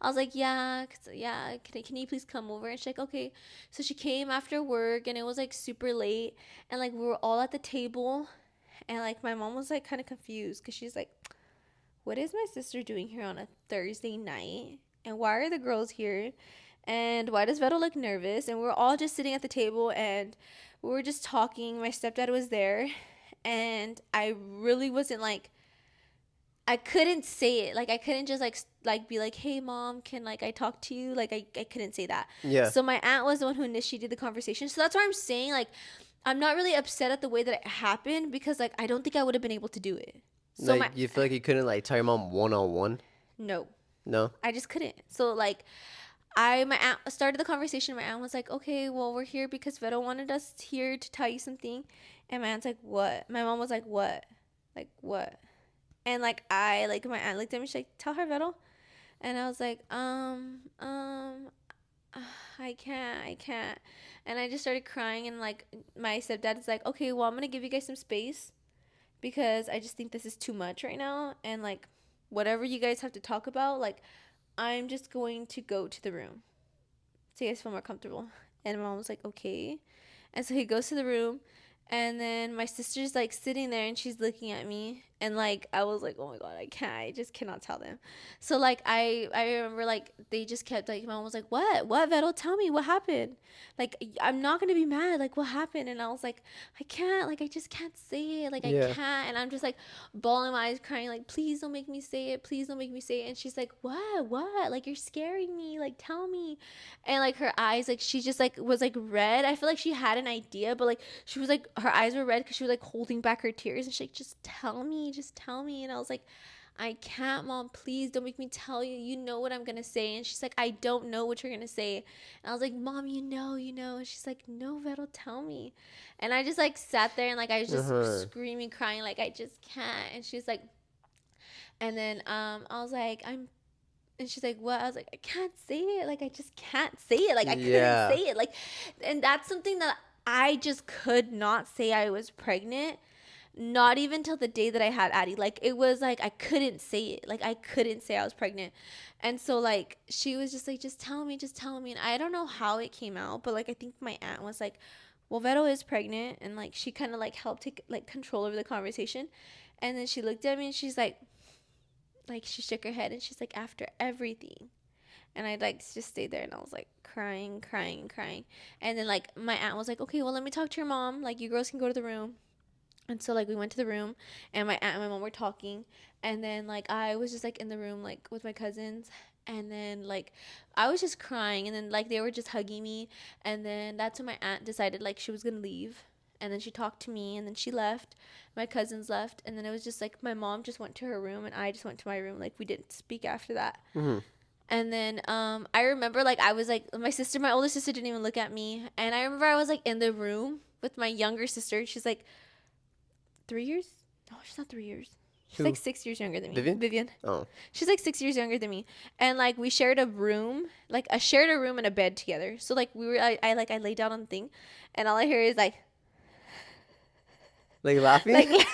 I was like, yeah, yeah. Can you please come over? And she's like, okay. So she came after work, and it was like super late, and like we were all at the table, and like my mom was like kind of confused because she's like, what is my sister doing here on a Thursday night? And why are the girls here? And why does Vero look nervous? And we were all just sitting at the table, and we were just talking. My stepdad was there, and I really wasn't like, I couldn't say it. Like I couldn't just like be like, "Hey mom, can like I talk to you?" Like I couldn't say that. Yeah. So my aunt was the one who initiated the conversation. So that's why I'm saying like I'm not really upset at the way that it happened because like I don't think I would have been able to do it. So Like my you feel like you couldn't like tell your mom one on one? no, No. I just couldn't. So like my aunt started the conversation. My aunt was like, "Okay, well we're here because Vero wanted us here to tell you something." And my aunt's like, "What?" My mom was like, "What?" Like what? And like my aunt looked at me, she's like, "Tell her, Vero." And I was like, I can't. And I just started crying. And like, my stepdad is like, okay, well, I'm going to give you guys some space because I just think this is too much right now. And like, whatever you guys have to talk about, like, I'm just going to go to the room so you guys feel more comfortable. And my mom was like, okay. And so he goes to the room, and then my sister's like sitting there and she's looking at me, and like I was like, oh my god, I just cannot tell them. So like I remember like they just kept like, my mom was like, what Vettel, tell me what happened. Like I'm not gonna be mad, like what happened? And I was like, I can't, like I just can't say it, like I Yeah. can't. And I'm just like bawling my eyes, crying like, please don't make me say it, please don't make me say it. And she's like, what, like you're scaring me, like tell me. And like her eyes, like she just like was like red. I feel like she had an idea, but like she was like, her eyes were red because she was like holding back her tears, and she's like, just tell me, just tell me. And I was like, I can't, mom, please don't make me tell you, you know what I'm gonna say. And she's like, I don't know what you're gonna say. And I was like, mom, you know. And she's like, no, Vettel, tell me. And I just like sat there, and like I was Uh just huh. screaming, crying, like I just can't. And she's like, and then I was like, and she's like, what? I was like, I can't say it. Like, I just can't say it. Like, I couldn't say Yeah. it. Like, and that's something that I just could not say I was pregnant. Not even till the day that I had Addie. Like, it was like, I couldn't say it. Like, I couldn't say I was pregnant. And so, like, she was just like, just tell me, just tell me. And I don't know how it came out, but like, I think my aunt was like, well, Vero is pregnant. And like, she kind of like helped take like control over the conversation. And then she looked at me and she's like she shook her head, and she's like, after everything. And I like just stayed there, and I was like crying, crying, crying. And then like my aunt was like, okay, well let me talk to your mom, like you girls can go to the room. And so like we went to the room, and my aunt and my mom were talking. And then like I was just like in the room like with my cousins. And then like I was just crying, and then like they were just hugging me. And then that's when my aunt decided like she was gonna leave. And then she talked to me, and then she left. My cousins left, and then it was just like my mom just went to her room, and I just went to my room. Like we didn't speak after that. Hmm. And then I remember like I was like, my older sister didn't even look at me. And I remember I was like in the room with my younger sister. She's like 3 years. No, she's not 3 years. She's like Who? 6 years younger than me. Vivian? Vivian. Oh. She's like 6 years younger than me. And like we shared a room, like I shared a room and a bed together. So like we were, I like I lay down on the thing, and all I hear is like Like laughing? like like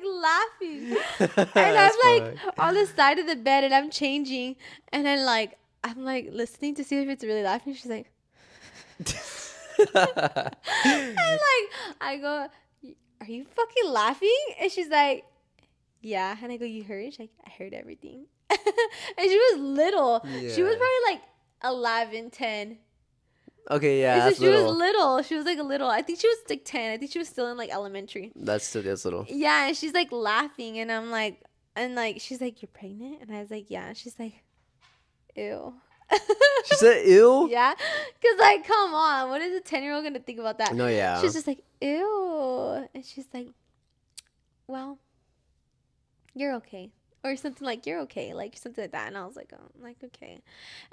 laughing. And I'm That's like fun. on the side of the bed, and I'm changing, and then like I'm like listening to see if it's really laughing. She's like, and like I go, are you fucking laughing? And she's like, yeah. And I go, you heard? She's like, I heard everything. And she was little. She was Yeah. probably like 11, 10. Okay, yeah, And so that's she was little. little. She was like a little. I think she was like 10. I think she was still in like elementary. That's little. Yeah, and she's like laughing, and I'm like, and like she's like, you're pregnant? And I was like, yeah. And she's like, ew. She said ew? Yeah, because like, come on, what is a 10-year-old gonna think about that? No, yeah. She's just like, ew. And she's like, well, you're okay, or something like, you're okay, like something like that. And I was like, oh, like okay.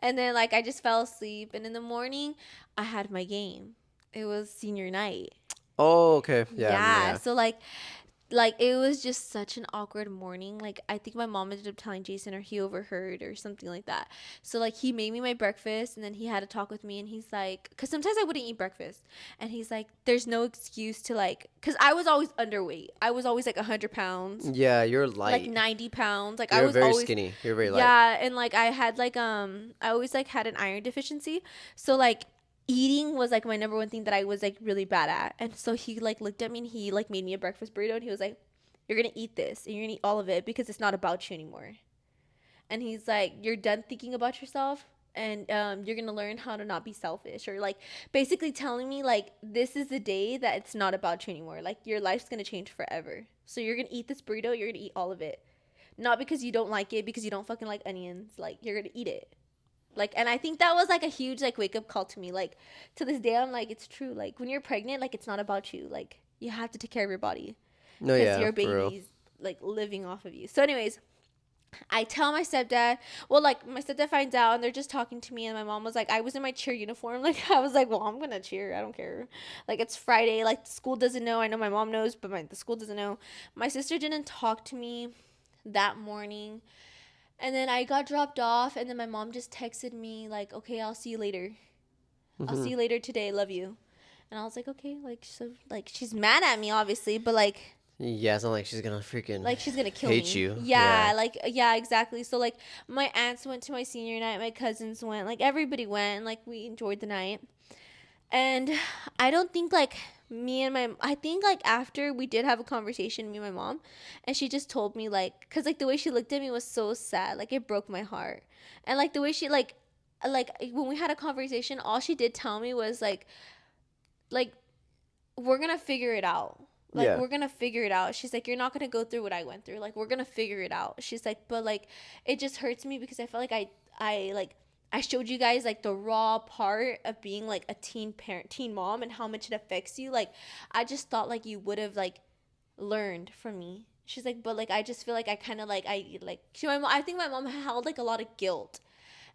And then like I just fell asleep, and in the morning I had my game. It was senior night. Oh, okay. Yeah, Yeah, yeah. so like like it was just such an awkward morning. Like I think my mom ended up telling Jason, or he overheard or something like that. So like he made me my breakfast, and then he had to talk with me, and he's like, because sometimes I wouldn't eat breakfast, and he's like, there's no excuse to like, because I was always underweight. I was always like 100 pounds, Yeah, you're like light. 90 pounds. Like I You're was very always, skinny. You're very light. yeah, and like I had like I always like had an iron deficiency. So like eating was like my number one thing that I was like really bad at. And so he like looked at me, and he like made me a breakfast burrito, and he was like, you're gonna eat this, and you're gonna eat all of it because it's not about you anymore. And he's like, you're done thinking about yourself, and you're gonna learn how to not be selfish, or like basically telling me like this is the day that it's not about you anymore. Like your life's gonna change forever. So you're gonna eat this burrito, you're gonna eat all of it. Not because you don't like it, because you don't fucking like onions. Like you're gonna eat it. Like, and I think that was like a huge like wake up call to me. Like to this day, I'm like, it's true. Like when you're pregnant, like it's not about you. Like you have to take care of your body No, because yeah, your for real. baby's like living off of you. So, anyways, I tell my stepdad. Well, like my stepdad finds out, and they're just talking to me, and my mom was like, I was in my cheer uniform. Like I was like, well, I'm gonna cheer. I don't care. Like it's Friday. Like the school doesn't know. I know my mom knows, but the school doesn't know. My sister didn't talk to me that morning. And then I got dropped off, and then my mom just texted me like, "Okay, I'll see you later. I'll Hmm. see you later today. Love you." And I was like, "Okay." Like so, like she's mad at me, obviously, but Yeah, it's not like she's gonna freaking like she's gonna kill hate me. you. Yeah, Yeah. like yeah, exactly. So like my aunts went to my senior night, my cousins went, like everybody went, and like we enjoyed the night. And I don't think like me and my I think like after we did have a conversation, me and my mom, and she just told me like, cuz like the way she looked at me was so sad, like it broke my heart. And like the way she like when we had a conversation, all she did tell me was like we're going to figure it out. Like Yeah. we're going to figure it out. She's like, you're not going to go through what I went through. Like we're going to figure it out. She's like, but like it just hurts me because I felt like I like I showed you guys like the raw part of being like a teen parent, teen mom, and how much it affects you. Like I just thought like you would have like learned from me. She's like, but like I just feel like I kind of like I like I think my mom held like a lot of guilt.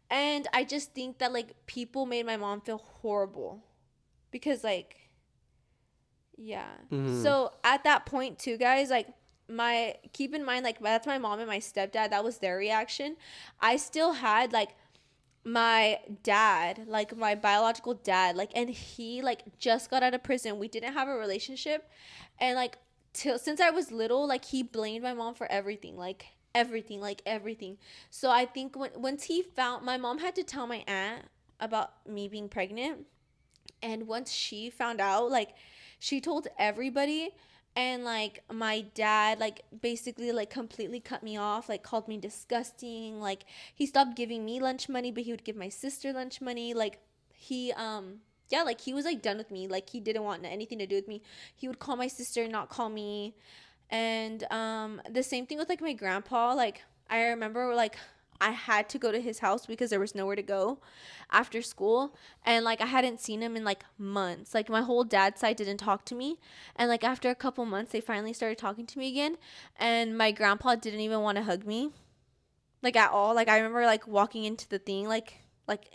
And I just think that like people made my mom feel horrible because like yeah. Hmm. So at that point too, guys, like my keep in mind like that's my mom and my stepdad, that was their reaction. I still had like my dad, like my biological dad, like, and he like just got out of prison. We didn't have a relationship, and like till since I was little, like he blamed my mom for everything, like everything. So I think once he found, my mom had to tell my aunt about me being pregnant, and once she found out, like she told everybody. And like my dad like basically like completely cut me off, like called me disgusting. Like he stopped giving me lunch money, but he would give my sister lunch money. Like he yeah, like he was like done with me. Like he didn't want anything to do with me. He would call my sister, not call me. And the same thing with like my grandpa. Like I remember like I had to go to his house because there was nowhere to go after school, and like I hadn't seen him in like months. Like my whole dad's side didn't talk to me, and like after a couple months they finally started talking to me again, and my grandpa didn't even want to hug me like at all. Like I remember like walking into the thing like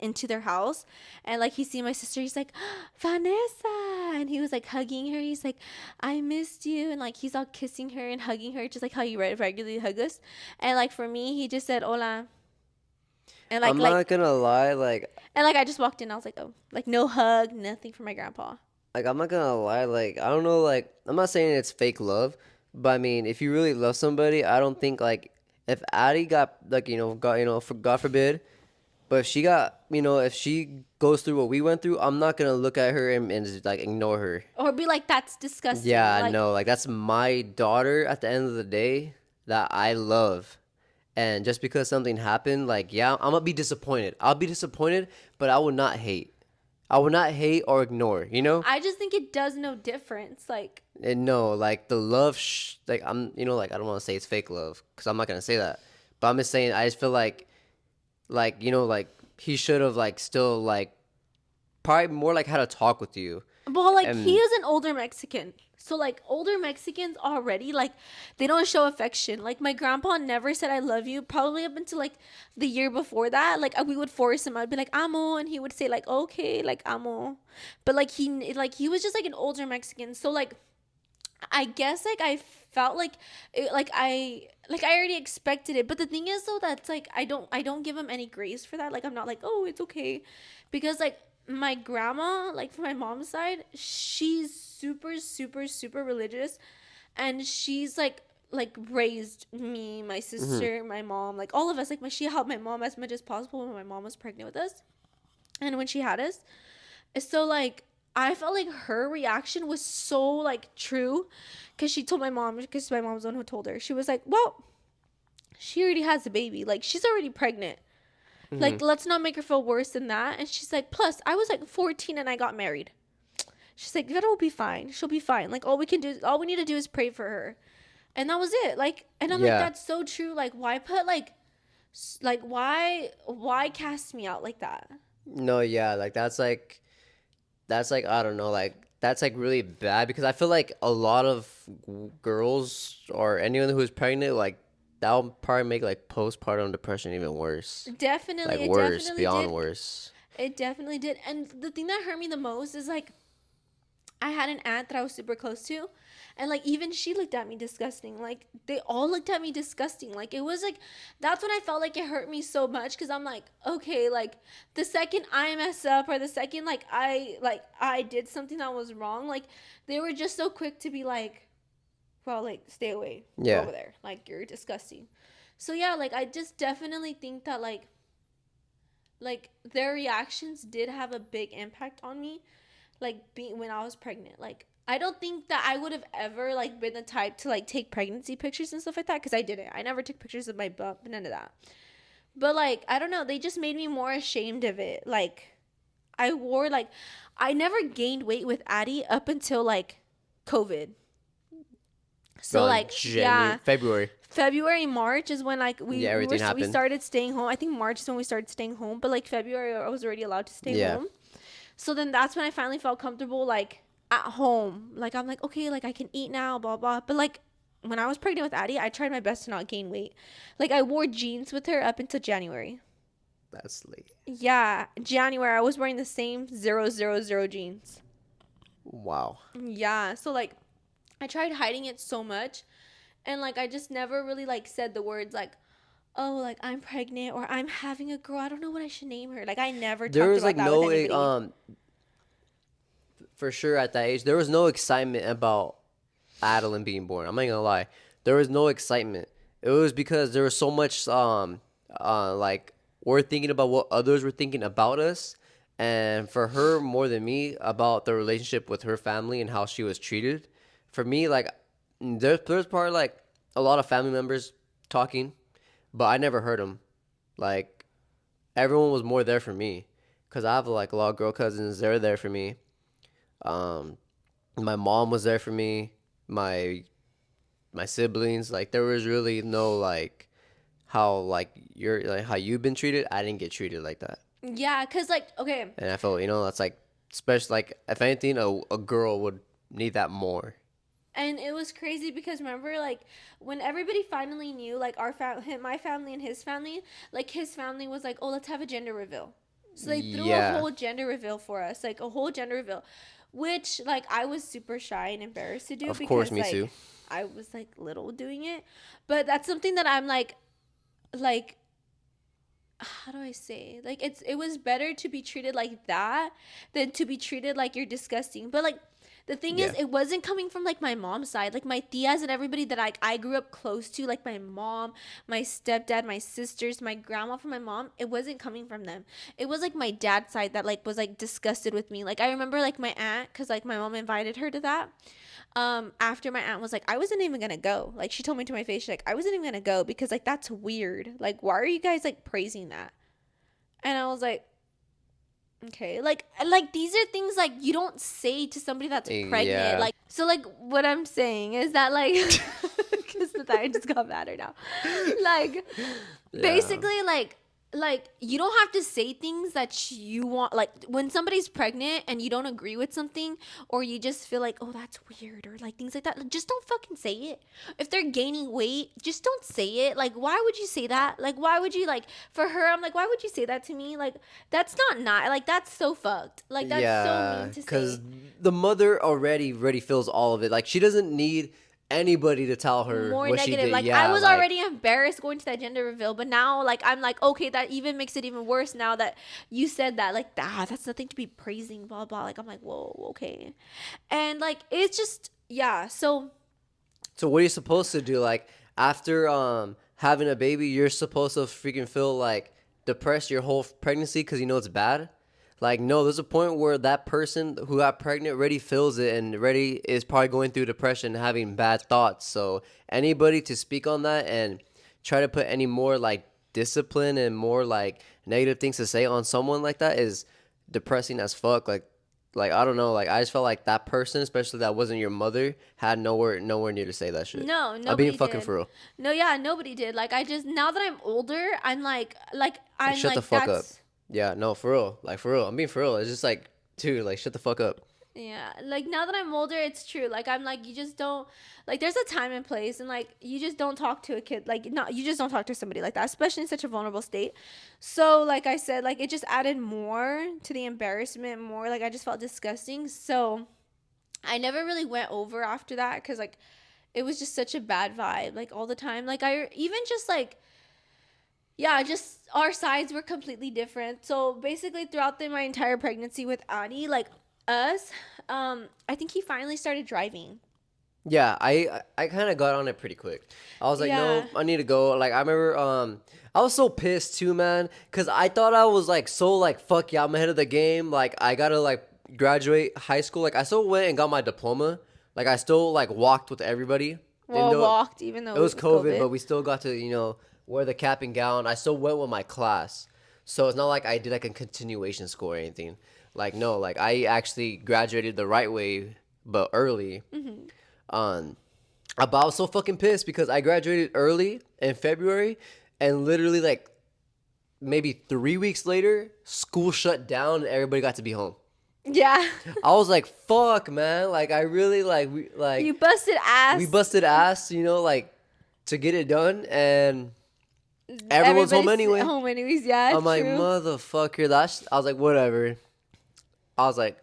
into their house, and like he see my sister, he's like, Vanessa, and he was like hugging her. He's like, I missed you, and like he's all kissing her and hugging her just like how you regularly hug us. And like for me, he just said hola, and I'm not gonna lie, I just walked in. I was like, oh, like no hug, nothing for my grandpa. I'm not gonna lie, I don't know, I'm not saying it's fake love, but I mean, if you really love somebody, I don't think if Addie got got for God forbid, but if she got if she goes through what we went through, I'm not gonna look at her and just like ignore her. Or be like, that's disgusting. Yeah, Like, no, like that's my daughter at the end of the day that I love. And just because something happened, like, yeah, I'm gonna be disappointed. I'll be disappointed, but I will not hate. I will not hate or ignore, you know? I just think it does no difference. Like, And no, like the love, like like I don't want to say it's fake love because I'm not gonna say that. But I'm just saying I just feel like he should have still probably more like had a talk with you. well, like he And is an older Mexican. So like older Mexicans already like they don't show affection. Like my grandpa never said I love you probably up until like the year before that. Like we would force him. I'd be like amo, and he would say like okay, like amo. But like he was just like an older Mexican. So like I guess like I felt like I already expected it. But the thing is though, that's like I don't give him any grace for that. Like I'm not like, oh, it's okay, because like my grandma, like from my mom's side, she's super super super religious, and she's like raised me, my Hmm. sister, my mom, like all of us. Like she helped my mom as much as possible when my mom was pregnant with us and when she had us. So like I felt like her reaction was so like true, because she told my mom, because my mom's the one who told her. She was like, well, she already has a baby, like she's already pregnant, Hmm. like let's not make her feel worse than that. And she's like, plus I was like 14 and I got married. She's like, Vita will be fine, she'll be fine, like all we need to do is pray for her. And that was it. Like, and I'm like, Yeah. that's so true. Like why put like why cast me out like that? No, yeah, like that's like I don't know, like that's like really bad because I feel like a lot of girls or anyone who's pregnant, like that'll probably make like postpartum depression even worse, like Definitely, it worse, definitely beyond did. worse. It definitely did. And the thing that hurt me the most is like I had an aunt that I was super close to, and like even she looked at me disgusting. Like they all looked at me disgusting. Like it was like that's when I felt like it hurt me so much, because I'm like, okay, like the second I mess up, or the second I did something that was wrong, like they were just so quick to be like, well, like stay away, go Yeah. over there, like you're disgusting. So yeah, like I just definitely think that like their reactions did have a big impact on me, like being when I was pregnant. Like I don't think that I would have ever like been the type to like take pregnancy pictures and stuff like that, because I didn't. I never took pictures of my bump, none of that. But like I don't know, they just made me more ashamed of it. Like I wore like I never gained weight with Addie up until like COVID. So Around like January, yeah, February. February, March is when like Yeah, everything we happened. started staying home. I think March is when we started staying home, but like February I was already allowed to stay Yeah. home. So then that's when I finally felt comfortable like at home. Like I'm like, okay, like I can eat now, blah blah. But like when I was pregnant with Addie, I tried my best to not gain weight. Like I wore jeans with her up until January. That's late. Yeah, January I was wearing the same 000 jeans. Wow. Yeah, so like I tried hiding it so much, and like I just never really like said the words like, oh, like I'm pregnant or I'm having a girl. I don't know what I should name her. Like I never There talked was about like that with no anybody. for sure at that age, there was no excitement about Adeline being born. I'm not gonna lie. There was no excitement. It was because there was so much like we're thinking about what others were thinking about us, and for her more than me about the relationship with her family and how she was treated. For me, like there's probably like a lot of family members talking, but I never heard them. Like everyone was more there for me because I have like a lot of girl cousins. They're there for me. Um, my mom was there for me. My my siblings, like there was really no like how like you're like how you've been treated. I didn't get treated like that, Yeah, cause like okay, and I felt that's like special. Like if anything, a girl would need that more. and it was crazy because remember like when everybody finally knew like my family and his family, like his family was like, oh, let's have a gender reveal. So they threw a Yeah, whole gender reveal for us, like a whole gender reveal, which like I was super shy and embarrassed to do of course, because me too. like I was like little doing it, but that's something that I'm like how do I say? Like it was better to be treated like that than to be treated like you're disgusting. But like the thing is, Yeah, it wasn't coming from like my mom's side. Like my tias and everybody that like I grew up close to, like my mom, my stepdad, my sisters, my grandma from my mom, it wasn't coming from them. It was like my dad's side that like was like disgusted with me. Like I remember like my aunt, cause like my mom invited her to that. After my aunt was like, I wasn't even gonna go. Like she told me to my face, she's like, I wasn't even gonna go because like that's weird. Like why are you guys like praising that? And I was like, okay, like these are things like you don't say to somebody that's pregnant. yeah, Like so, like what I'm saying is that like, because the I just got madder now. Like yeah. basically, like. like you don't have to say things that you want, like when somebody's pregnant and you don't agree with something, or you just feel like, oh, that's weird, or like things like that, like, just don't fucking say it. If they're gaining weight, just don't say it. Like, why would you say that? Like, why would you, like, for her, I'm like, why would you say that to me? Like, that's not like, that's so fucked. Like, that's so Yeah, mean to because say. the mother already feels all of it. Like she doesn't need anybody to tell her More what she negative. did. Like, I Yeah, was like already embarrassed going to that gender reveal, but now, like, I'm like, okay, that even makes it even worse now that you said that. Like, that's nothing to be praising, blah blah. Like, I'm like, whoa, okay. And like, it's just, yeah. So so what are you supposed to do? Like after having a baby, you're supposed to freaking feel like depressed your whole pregnancy because you know it's bad. Like no, there's a point where that person who got pregnant already feels it and already is probably going through depression, having bad thoughts. So anybody to speak on that and try to put any more like discipline and more like negative things to say on someone like that is depressing as fuck. Like I don't know, like I just felt like that person, especially that wasn't your mother, had nowhere near to say that shit. no, I'm being nobody fucking did. for real. No, yeah, nobody did. Like, I just, now that I'm older, I'm like Like I'm shut the like fuck up. that's, Yeah, no, for real. Like for real. I'm being for real. It's just like, dude, like shut the fuck up. yeah, like now that I'm older, it's true. Like, I'm like, you just don't, like, there's a time and place, and like you just don't talk to a kid, like, not, you just don't talk to somebody like that, especially in such a vulnerable state. So like I said, like, it just added more to the embarrassment, more like I just felt disgusting. So I never really went over after that, because like it was just such a bad vibe, like all the time. Like, I even just like, yeah, just our sides were completely different. So basically, throughout my entire pregnancy with Ani, like us, I think he finally started driving. Yeah, I kind of got on it pretty quick. I was like, Yeah. no, I need to go. Like I remember, I was so pissed too, man, cause I thought I was like so like fuck yeah, I'm ahead of the game. Like I gotta like graduate high school. Like I still went and got my diploma. Like I still like walked with everybody, even Well, though walked, even it though was it was COVID, but COVID. we still got to wear the cap and gown. I still went with my class, so it's not like I did like a continuation school or anything. Like no, like I actually graduated the right way, but early. Hmm. Um, but I was so fucking pissed because I graduated early in February, and literally like maybe 3 weeks later, school shut down and everybody got to be home. Yeah. I was like, "Fuck, man!" Like I really You busted we ass. busted ass, like to get it done, and everyone's home Everybody's anyway. home anyways. Yeah, I'm like, true. motherfucker. I was like, whatever. I was like,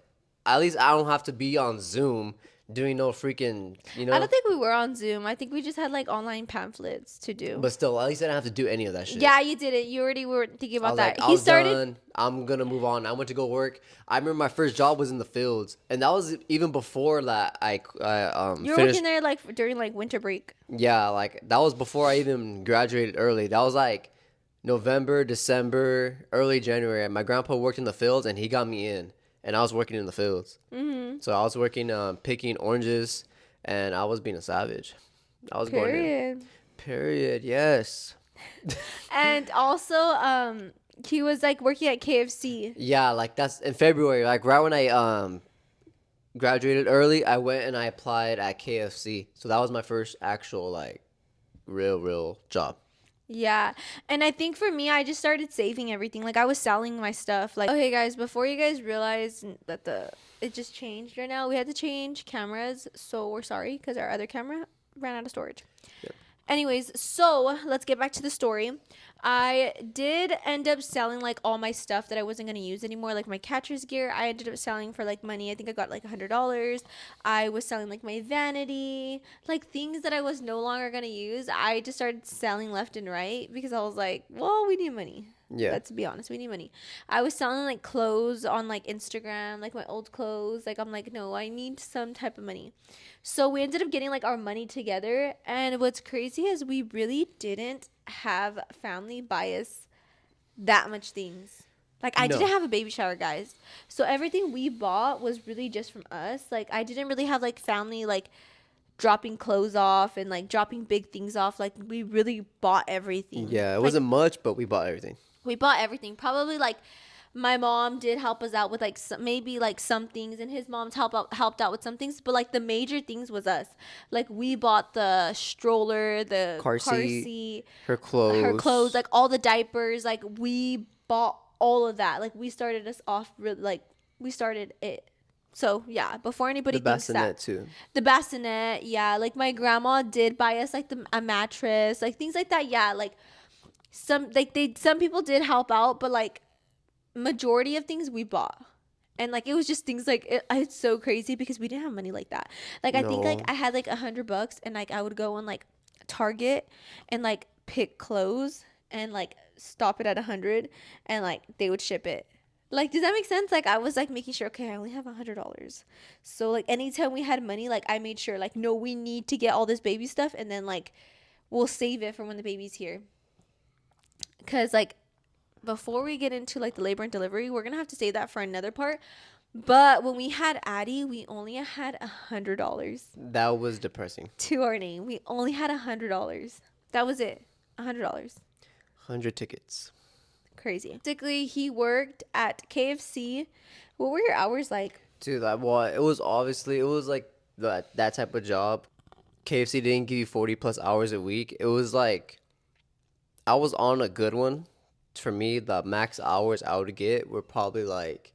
at least I don't have to be on Zoom doing no freaking, I don't think we were on Zoom. I think we just had like online pamphlets to do. But still, at least I didn't have to do any of that shit. Yeah, you did it. You already were thinking I about was like, that. I He was started. done. I'm gonna move on. I went to go work. I remember my first job was in the fields, and that was even before that I You were finished. working there like during like winter break. Yeah, like that was before I even graduated early. That was like November, December, early January. My grandpa worked in the fields, and he got me in, and I was working in the fields. Mm-hmm. So I was working picking oranges, and I was being a savage. I was going in. Period. Period. Yes. And also, he was like working at KFC. Yeah, like that's in February. Like right when I graduated early, I went and I applied at KFC. So that was my first actual like real job. Yeah. And I think for me, I just started saving everything. Like, I was selling my stuff. Like, okay, guys, before you guys realize that it just changed right now, we had to change cameras. So we're sorry because our other camera ran out of storage. Yep. Anyways, so let's get back to the story. I did end up selling like all my stuff that I wasn't gonna use anymore, like my catcher's gear. I ended up selling for like money. I think I got like $100. I was selling like my vanity, like things that I was no longer gonna use. I just started selling left and right because I was like, well, we need money. Yeah. Let's be honest, we need money. I was selling like clothes on like Instagram, like my old clothes. Like, I'm like, no, I need some type of money. So we ended up getting like our money together. And what's crazy is we really didn't have family bias that much things. Like, I didn't No. have a baby shower, guys. So everything we bought was really just from us. Like, I didn't really have like family like dropping clothes off and like dropping big things off. Like, we really bought everything. Yeah, it Like, wasn't much, but we bought everything. we bought everything. Probably like My mom did help us out with like maybe like some things, and his mom's helped out with some things, but like the major things was us. Like we bought the stroller, the Car car seat, seat, her her clothes, clothes. like all the diapers. Like we bought all of that. Like we started us off like we started it. So yeah, before anybody The thinks that bassinet too. the bassinet, yeah, like my grandma did buy us like a mattress, like things like that. Yeah, like some people did help out, but like majority of things we bought. And like it was just things like it's so crazy because we didn't have money like that. Like I think like No. I had like $100, and like I would go on like Target and like pick clothes and like stop it at 100, and like they would ship it. Like, does that make sense? Like I was like making sure, okay, I only have $100. So like anytime we had money, like I made sure like, no, we need to get all this baby stuff, and then like we'll save it for when the baby's here. Cause like before we get into like the labor and delivery, we're gonna have to save that for another part. But when we had Addie, we only had $100 That was depressing. to our name. We only had $100. That was it. $100. 100 tickets. Crazy. Basically, he worked at KFC. What were your hours like? Dude, that well, it was obviously it was like that type of job. KFC didn't give you 40 plus hours a week. It was like I was on a good one. For me, the max hours I would get were probably like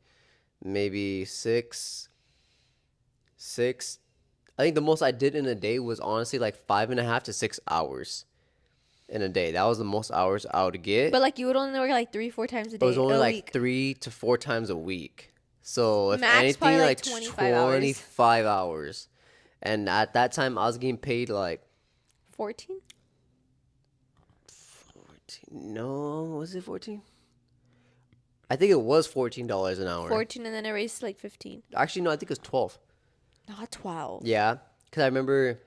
maybe six. I think the most I did in a day was honestly like 5.5 to 6 hours in a day. That was the most hours I would get. But like you would only work like 3-4 times a It was day only a like week. 3 to 4 times a week. So if Max probably anything, like like 25 hours. 25 hours. And at that time, I was getting paid like 14? 14. No, was it 14? I think it was $14 an hour. 14, and then it raised to like 15. Actually, no, I think it was 12. Not 12. Yeah, because I remember,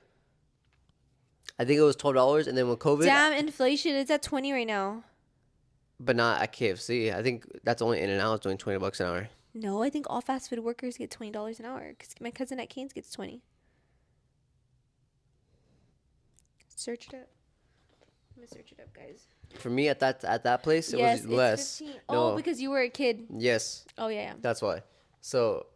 I think it was $12, and then with COVID, Damn, inflation. It's at 20 right now. but not at KFC. I think that's only In and Out doing $20 an hour. No, I think all fast food workers get $20 an hour because my cousin at Cane's gets 20. Search it up. I'm gonna search it up, guys. For me, at that place, it Yes, was it's less. 15. No, Oh, because you were a kid. yes, Oh yeah, yeah. that's why. So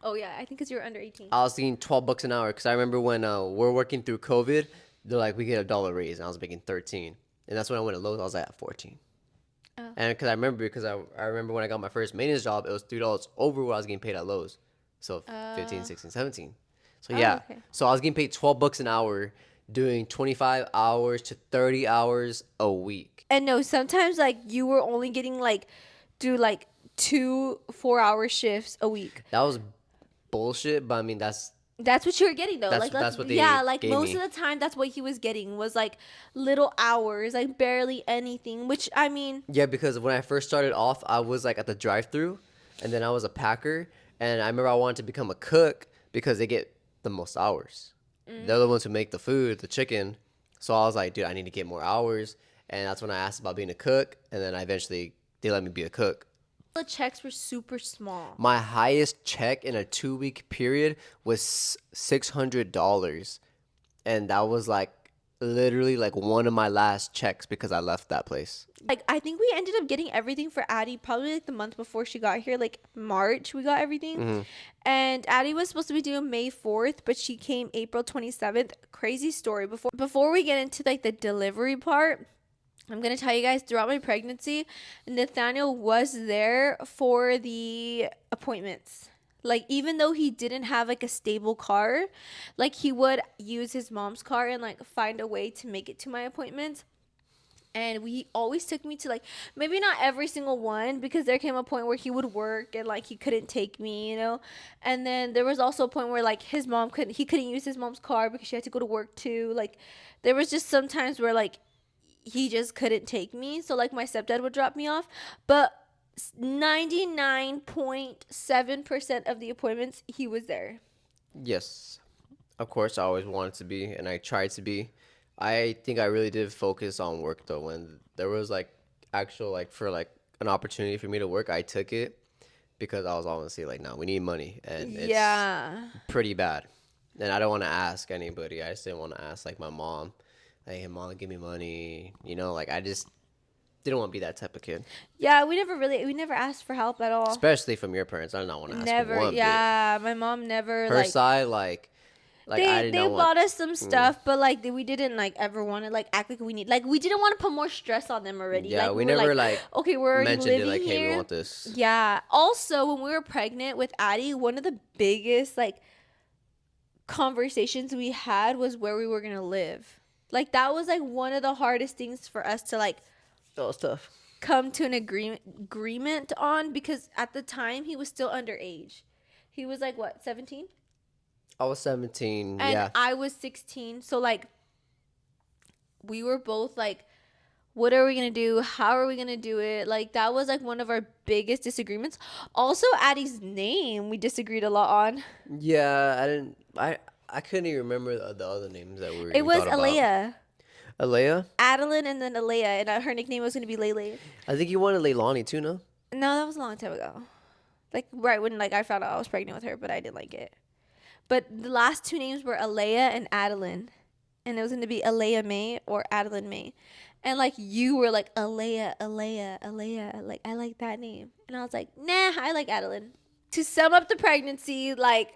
Oh yeah, I think because you were under 18. I was getting $12 an hour because I remember when we're working through COVID, they're like we get a dollar raise, and I was making 13, and that's when I went to Lowe's. I was at 14. Oh. And because I remember when I got my first maintenance job, it was $3 over what I was getting paid at Lowe's. So 15, 16, 17. So Oh, yeah. okay. So I was getting paid $12 an hour doing 25 hours to 30 hours a week. And no, sometimes like you were only getting like do like 2 4-hour shifts a week. That was bullshit, but I mean that's That's what you were getting though. that's what they yeah, like gave most me. of the time that's what he was getting was like little hours, like barely anything, which I mean, Yeah, because when I first started off, I was like at the drive-through, and then I was a packer, and I remember I wanted to become a cook because they get the most hours. They're the ones who make the food, the chicken. So I was like, dude, I need to get more hours, and that's when I asked about being a cook, and then they let me be a cook. the checks were super small. My highest check in a 2 week period was $600, and that was like literally like one of my last checks because I left that place. Like I think we ended up getting everything for Addie probably like the month before she got here, like March we got everything. And Addie was supposed to be due May 4th, but she came April 27th. Crazy story. Before we get into like the delivery part, I'm going to tell you guys throughout my pregnancy, Nathaniel was there for the appointments. Like even though he didn't have like a stable car, like he would use his mom's car and like find a way to make it to my appointments. And we always took me to like maybe not every single one because there came a point where he would work and like he couldn't take me, you know. And then there was also a point where like he couldn't use his mom's car because she had to go to work too. Like there was just some times where like he just couldn't take me, so like my stepdad would drop me off. But 99.7% of the appointments he was there. Yes, of course, I always wanted to be, and I tried to be. I think I really did focus on work though. When there was like actual like for like an opportunity for me to work, I took it because I was honestly like, no, we need money, and it's Yeah. pretty bad. And I don't want to ask anybody. I just didn't want to ask like my mom, like, hey, mom, give me money. You know, like I just didn't want to be that type of kid, Yeah, we never asked for help at all. especially from your parents. I did not want to ask Never. one bit. Yeah, my mom never Her like side, like I did they not want. bought us some Mm, stuff, but like we didn't like ever want to like act like we need like we didn't want to put more stress on them already. yeah, Like we we were never like, like okay, we're already mentioned it living like, hey, we here. want this. Yeah. Also, when we were pregnant with Addie, one of the biggest like conversations we had was where we were gonna live. Like that was like one of the hardest things for us to like That was tough. come to an agreement on because at the time he was still underage. He was like what, 17? I was 17. And Yeah. I was 16. So like we were both like, what are we gonna do? How are we gonna do it? Like that was like one of our biggest disagreements. Also, Addie's name we disagreed a lot on. Yeah, I didn't. I couldn't even remember the other names that It we was thought about. Alea, Alea. Adeline, and then Alea, and her nickname was gonna be Lele. I think you wanted Leilani too, no? No, that was a long time ago. Like right when like I found out I was pregnant with her, but I didn't like it. But the last two names were Alea and Adeline, and it was gonna be Alea May or Adeline May. And like you were like Alea, Alea, Alea, like I like that name, and I was like, nah, I like Adeline. To sum up the pregnancy, like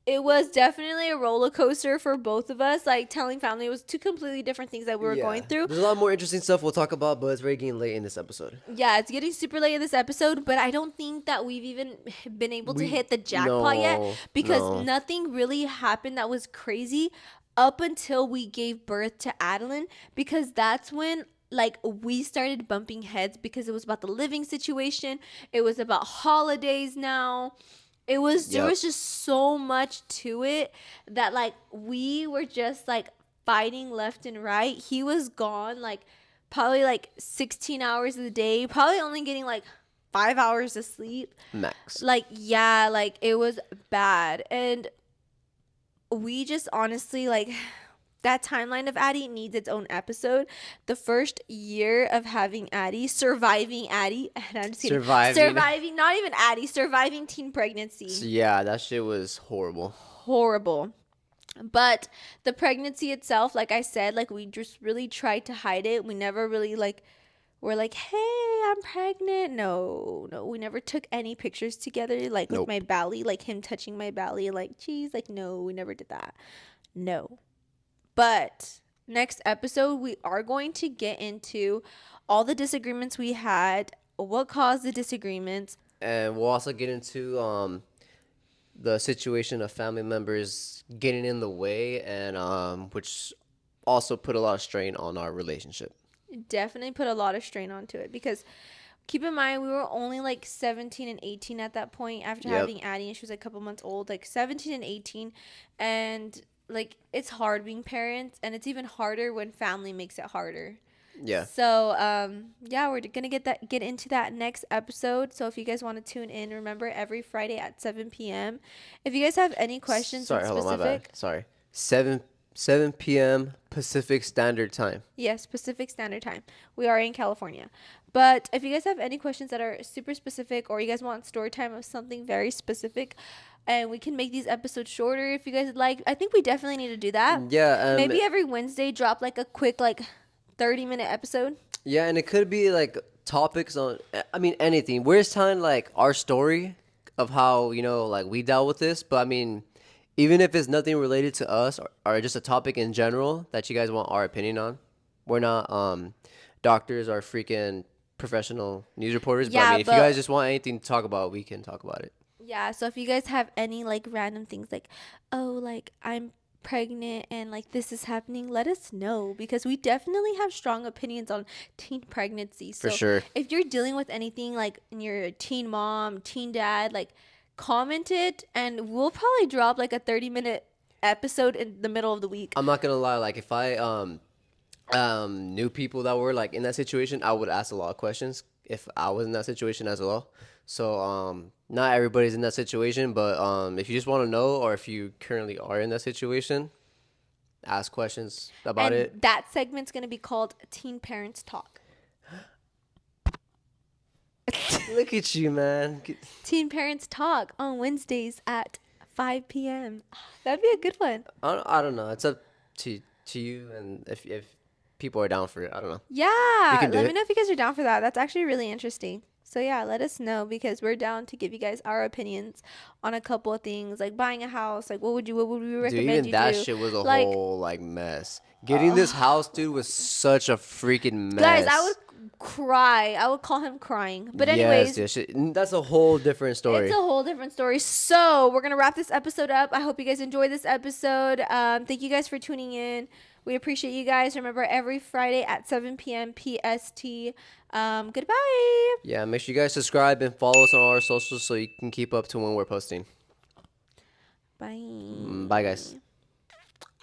it was definitely a roller coaster for both of us. Like telling family it was two completely different things that we were going through. There's a lot more interesting stuff we'll talk about, but it's very getting late in this episode. Yeah, it's getting super late in this episode, but I don't think that we've even been able to hit the jackpot yet because no. nothing really happened that was crazy up until we gave birth to Adeline because that's when like we started bumping heads because it was about the living situation. It was about holidays now. It was there Yep. was just so much to it that like we were just like fighting left and right. He was gone like probably like 16 hours of the day, probably only getting like 5 hours of sleep. Max. Like yeah, like it was bad. And we just honestly like that timeline of Addie needs its own episode. The first year of having Addie, surviving Addie, and I'm just kidding. Surviving, not even Addie, surviving teen pregnancy. So, yeah, that shit was horrible. Horrible. But the pregnancy itself, like I said, like we just really tried to hide it. We never really like were like, hey, I'm pregnant. No, we never took any pictures together, like with my belly, like him touching my belly, like, geez, like, no, we never did that. No. But next episode, we are going to get into all the disagreements we had, what caused the disagreements. And we'll also get into the situation of family members getting in the way and which also put a lot of strain on our relationship. Definitely put a lot of strain onto it because keep in mind we were only like 17 and 18 at that point after having Addie, and she was like a couple months old, like 17 and 18, and like it's hard being parents, and it's even harder when family makes it harder. Yeah. So yeah, we're gonna get into that next episode. So if you guys want to tune in, remember every Friday at 7 p.m. If you guys have any questions, Sorry, hold on, my bad. Sorry. 7 p.m. Pacific Standard Time. Yes, Pacific Standard Time. We are in California. But if you guys have any questions that are super specific, or you guys want story time of something very specific, and we can make these episodes shorter if you guys would like. I think we definitely need to do that. Yeah. Maybe every Wednesday drop like a quick like 30-minute episode. Yeah, and it could be like topics on, I mean, anything. We're just telling like our story of how, like we dealt with this. But I mean, even if it's nothing related to us or just a topic in general that you guys want our opinion on, we're not doctors or freaking professional news reporters. Yeah, but I mean, if you guys just want anything to talk about, we can talk about it. Yeah, so if you guys have any like random things like, oh, like I'm pregnant and like this is happening, let us know because we definitely have strong opinions on teen pregnancy. So For sure. if you're dealing with anything like and you're a teen mom, teen dad, like comment it and we'll probably drop like a 30-minute episode in the middle of the week. I'm not gonna lie, like if I knew people that were like in that situation, I would ask a lot of questions if I was in that situation as well. So not everybody's in that situation, but if you just want to know or if you currently are in that situation, ask questions about it. That segment's going to be called Teen Parents Talk. Look at you, man. Teen Parents Talk on Wednesdays at 5 p.m. That'd be a good one. I don't know. It's up to you, and if people are down for it. I don't know. We Yeah, can do let me it. know if you guys are down for that. That's actually really interesting. So yeah, let us know because we're down to give you guys our opinions on a couple of things, like buying a house. Like, what would we Dude, recommend even you that do? shit was a Like, whole like mess. Getting this uh, house, dude, was such a freaking guys, I would mess. cry. I would call him crying. But Yes, anyways, yes, that's a whole different it's a story. whole different story. So we're gonna wrap this episode up. I hope you guys enjoyed this episode. Thank you guys for tuning in. We appreciate you guys. Remember, every Friday at 7 p.m. PST. Goodbye. Yeah, make sure you guys subscribe and follow us on all our socials so you can keep up to when we're posting. Bye. Bye, guys.